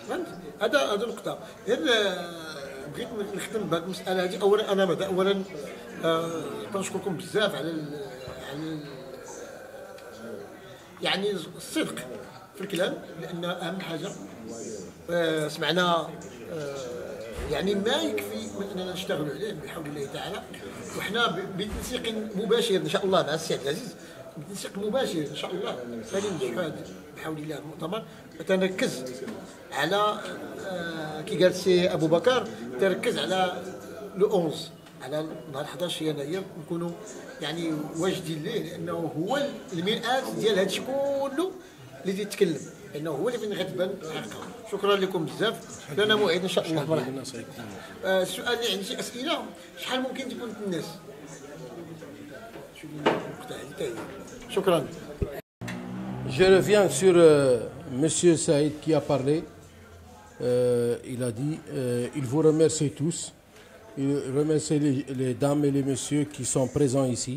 [SPEAKER 12] فهمت؟ هذا نقطه. غير بغيت نختم بهذه المساله هذه. اولا كنشكركم بزاف على يعني الصدق في الكلام، لان اهم حاجه سمعنا يعني ما يكفي من اننا نشتغلوا عليه بحول الله تعالى، وحنا بتنسيق مباشر ان شاء الله مع السي عبد العزيز، بتنسيق مباشر ان شاء الله غادي ننجحوا بحول الله المؤتمر. تنركز على كي قال السي ابو بكر، تركز على لو 11 على نهار 11 يناير نكونوا يعني واجدين ليه، لانه هو المرآة ديال هادشي كله اللي تيتكلم، لانه هو اللي غتبان الحقيقه. شكرا لكم بزاف، لنا موعد ان شاء الله مرحبا. السؤال اللي عندي شي اسئله، شحال ممكن تكون الناس؟ شكرا.
[SPEAKER 11] Je reviens sur Monsieur Saïd qui a parlé. Il a dit il vous remercie tous. Il remercie les dames et les messieurs qui sont présents ici.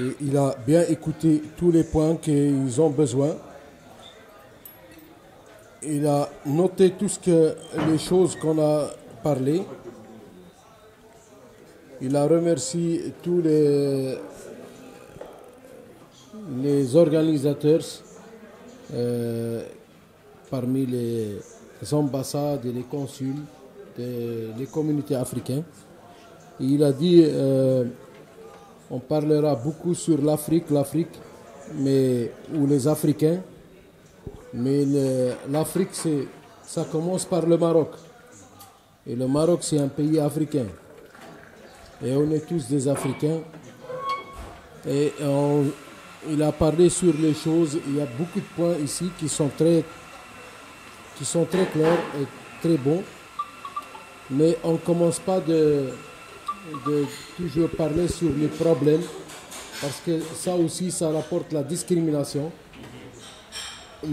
[SPEAKER 11] Et il a bien écouté tous les points qu'ils ont besoin. Il a noté les choses qu'on a parlé. Il a remercié tous les organisateurs parmi les ambassades et les consuls des communautés africaines. Et il a dit on parlera beaucoup sur l'Afrique, ou les Africains, mais l'Afrique ça commence par le Maroc. Et le Maroc c'est un pays africain. Et on est tous des Africains. Et il a parlé sur les choses. Il y a beaucoup de points ici qui sont très clairs et très bons. Mais on ne commence pas de toujours parler sur les problèmes, parce que ça aussi, ça rapporte la discrimination.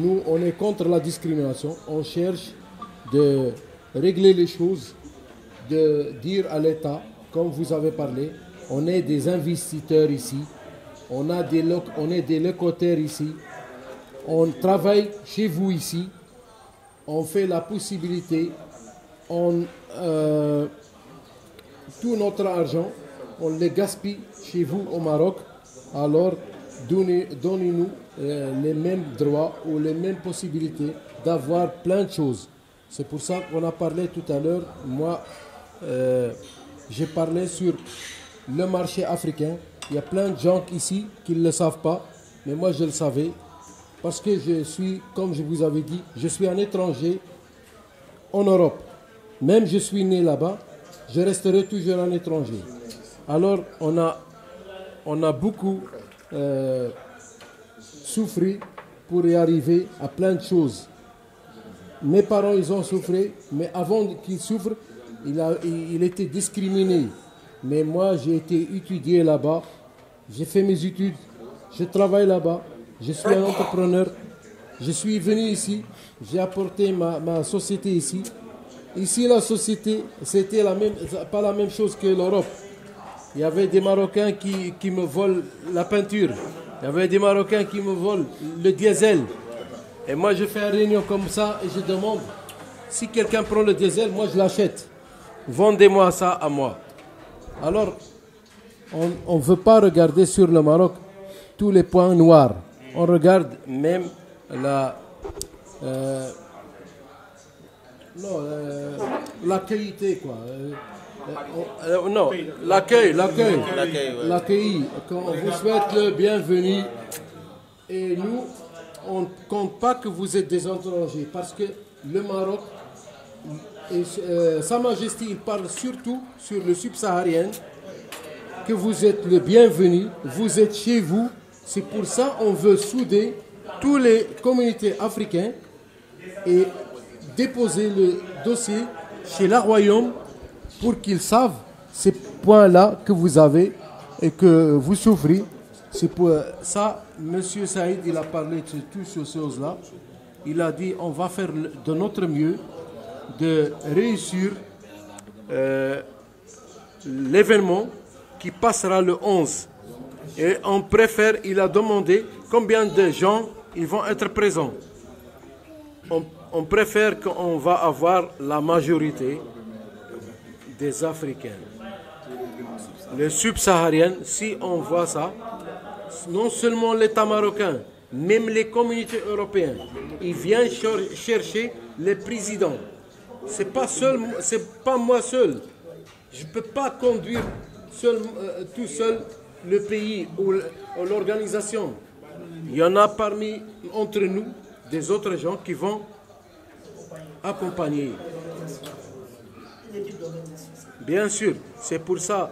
[SPEAKER 11] Nous, on est contre la discrimination. On cherche de régler les choses, de dire à l'État, comme vous avez parlé, on est des investisseurs ici, on est des locataires ici, on travaille chez vous ici, on fait la possibilité, tout notre argent, on le gaspille chez vous au Maroc. Alors donnez-nous les mêmes droits ou les mêmes possibilités d'avoir plein de choses. C'est pour ça qu'on a parlé tout à l'heure. Moi, j'ai parlé sur le marché africain. Il y a plein de gens ici qui ne le savent pas, mais moi je le savais. Parce que je suis, comme je vous avais dit, je suis un étranger en Europe. Même je suis né là-bas, je resterai toujours un étranger. Alors on a beaucoup souffert pour y arriver à plein de choses. Mes parents, ils ont souffert, mais avant qu'ils souffrent, il était discriminé. Mais moi, j'ai été étudié là-bas, j'ai fait mes études, je travaille là-bas, je suis un entrepreneur, je suis venu ici, j'ai apporté ma société ici. Ici, la société, c'était pas la même chose que l'Europe. Il y avait des Marocains qui me volent la peinture, il y avait des Marocains qui me volent le diesel. Et moi, je fais une réunion comme ça et je demande, si quelqu'un prend le diesel, moi je l'achète. Vendez-moi ça à moi. Alors, on ne veut pas regarder sur le Maroc tous les points noirs. On regarde même la qualité, quoi. Non, l'accueil. Quand on vous souhaite le bienvenu. Et nous, on ne compte pas que vous êtes des étrangers, parce que le Maroc, Sa Majesté, il parle surtout sur le subsaharien, que vous êtes le bienvenu, vous êtes chez vous. C'est pour ça qu'on veut souder toutes les communautés africaines et déposer le dossier chez le royaume pour qu'ils savent ces points-là que vous avez et que vous souffrez. C'est pour ça, M. Saïd, il a parlé de toutes ces choses-là. Il a dit, on va faire de notre mieux de réussir l'événement qui passera le 11. Et on préfère, il a demandé combien de gens ils vont être présents. On préfère qu'on va avoir la majorité des Africains. Les subsahariens, si on voit ça, non seulement l'État marocain, même les communautés européennes, ils viennent chercher les présidents. C'est pas moi seul. Je ne peux pas conduire tout seul le pays ou l'organisation. Il y en a entre nous des autres gens qui vont accompagner. Bien sûr, c'est pour ça,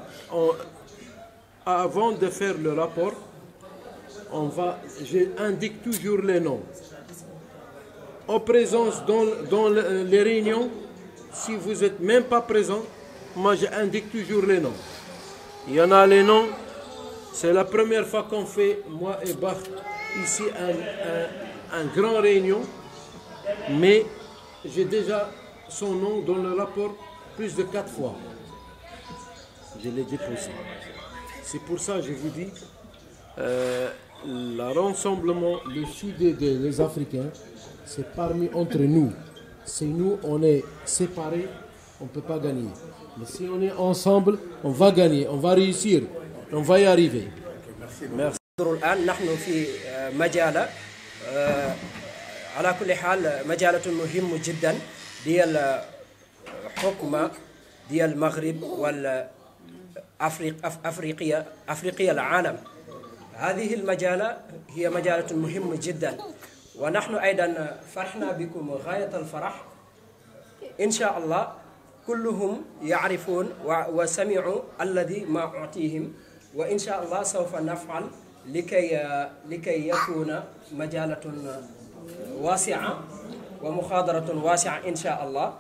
[SPEAKER 11] avant de faire le rapport, j'indique toujours les noms. En présence dans les réunions, si vous n'êtes même pas présent, moi j'indique toujours les noms. Il y en a les noms, c'est la première fois qu'on fait, moi et Bach, ici un grand réunion, mais j'ai déjà son nom dans le rapport plus de 4 fois. Je l'ai déposé. C'est pour ça que je vous dis, le rassemblement, le sud des Africains, c'est entre nous. Si nous, on est séparés, on ne peut pas gagner. Mais si on est ensemble, on va gagner, on va réussir, on va y arriver. Merci.
[SPEAKER 4] الآن نحن في مجال على كل حال مجالة مهم جدا ديال حكم ديال المغرب أفريقيا العالم. هذه المجالة هي مجالة مهمة جدا، ونحن أيضا فرحنا بكم غاية الفرح. إن شاء الله كلهم يعرفون وسمعوا الذي ما أعطيهم، وإن شاء الله سوف نفعل لكي يكون مجالة واسعة ومخاضرة واسعة إن شاء الله.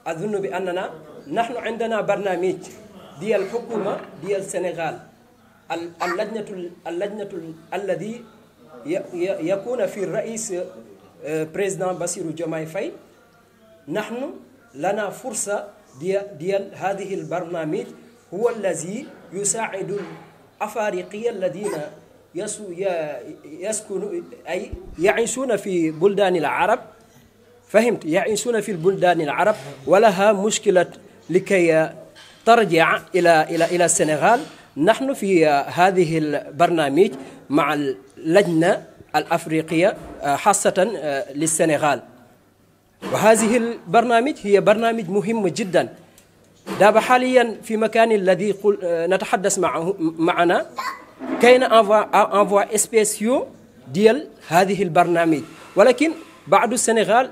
[SPEAKER 4] أظن بأننا نحن عندنا برنامج ديال الحكومة ديال السنغال، اللجنة الذي يكون في الرئيس بريزيدان باسيرو جوماي فاي. نحن لنا فرصة ديال هذه البرنامج هو الذي يساعد الأفارقية الذين يسكنوا أي يعيشون في بلدان العرب، فهمت، يعيشون في البلدان العرب ولها مشكلة لكي ترجع إلى السنغال. نحن في هذه البرنامج مع اللجنة الأفريقية خاصة للسنغال. وهذه البرنامج هي برنامج مهم جدا. دابا حاليا في مكان الذي نتحدث معنا كاين انفوا اسبيسيو ديال هذه البرنامج، ولكن بعض السنغال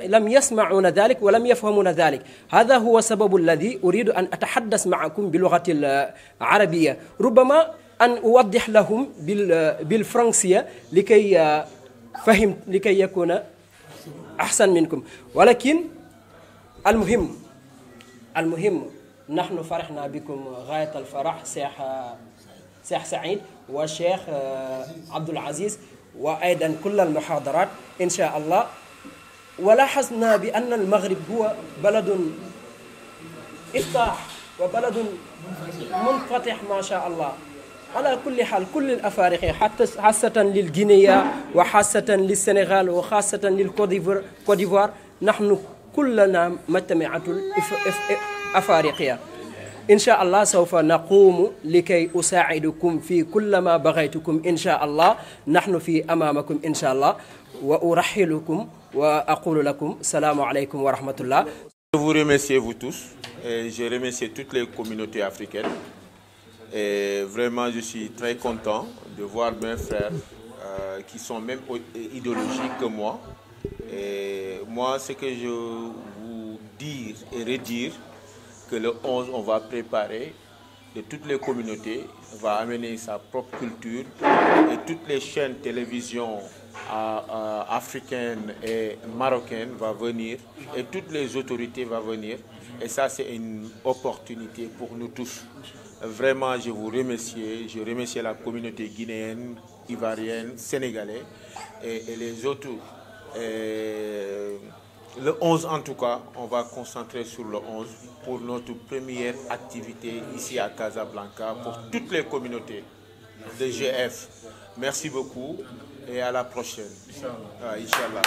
[SPEAKER 4] لم يسمعون ذلك ولم يفهمون ذلك. هذا هو السبب الذي أريد أن أتحدث معكم باللغة العربية، ربما أن أوضح لهم بالفرنسية لكي يكون أحسن منكم. ولكن المهم نحن فرحنا بكم غاية الفرح، شيخ سعيد والشيخ عبد العزيز، وأيضا كل المحاضرات إن شاء الله. ولاحظنا بأن المغرب هو بلد إفتاح وبلد منفتح ما شاء الله. على كل حال كل الأفارقة خاصة للغينيا وخاصة للسنغال وخاصة للكوديفوار، نحن كلنا مجتمعات الأفارقية. إن شاء الله سوف نقوم لكي أساعدكم في كل ما بغيتكم إن شاء الله. نحن في أمامكم إن شاء الله، وأرحلكم وأقول لكم السلام عليكم ورحمة الله.
[SPEAKER 3] Je vous remercie vous tous et je remercie toutes les communautés africaines. Et vraiment, je suis très content de voir mes frères qui sont même idéologiques que moi. Et moi, ce que je vous dire et redire, que le 11, on va préparer de toutes les communautés, on va amener sa propre culture et toutes les chaînes télévision africaines et marocaines vont venir et toutes les autorités vont venir. Et ça, c'est une opportunité pour nous tous. Vraiment, je vous remercie. Je remercie la communauté guinéenne, ivoirienne, sénégalaise et les autres. Le 11 en tout cas, on va concentrer sur le 11 pour notre première activité ici à Casablanca pour toutes les communautés de GF. Merci beaucoup et à la prochaine. Inch'Allah.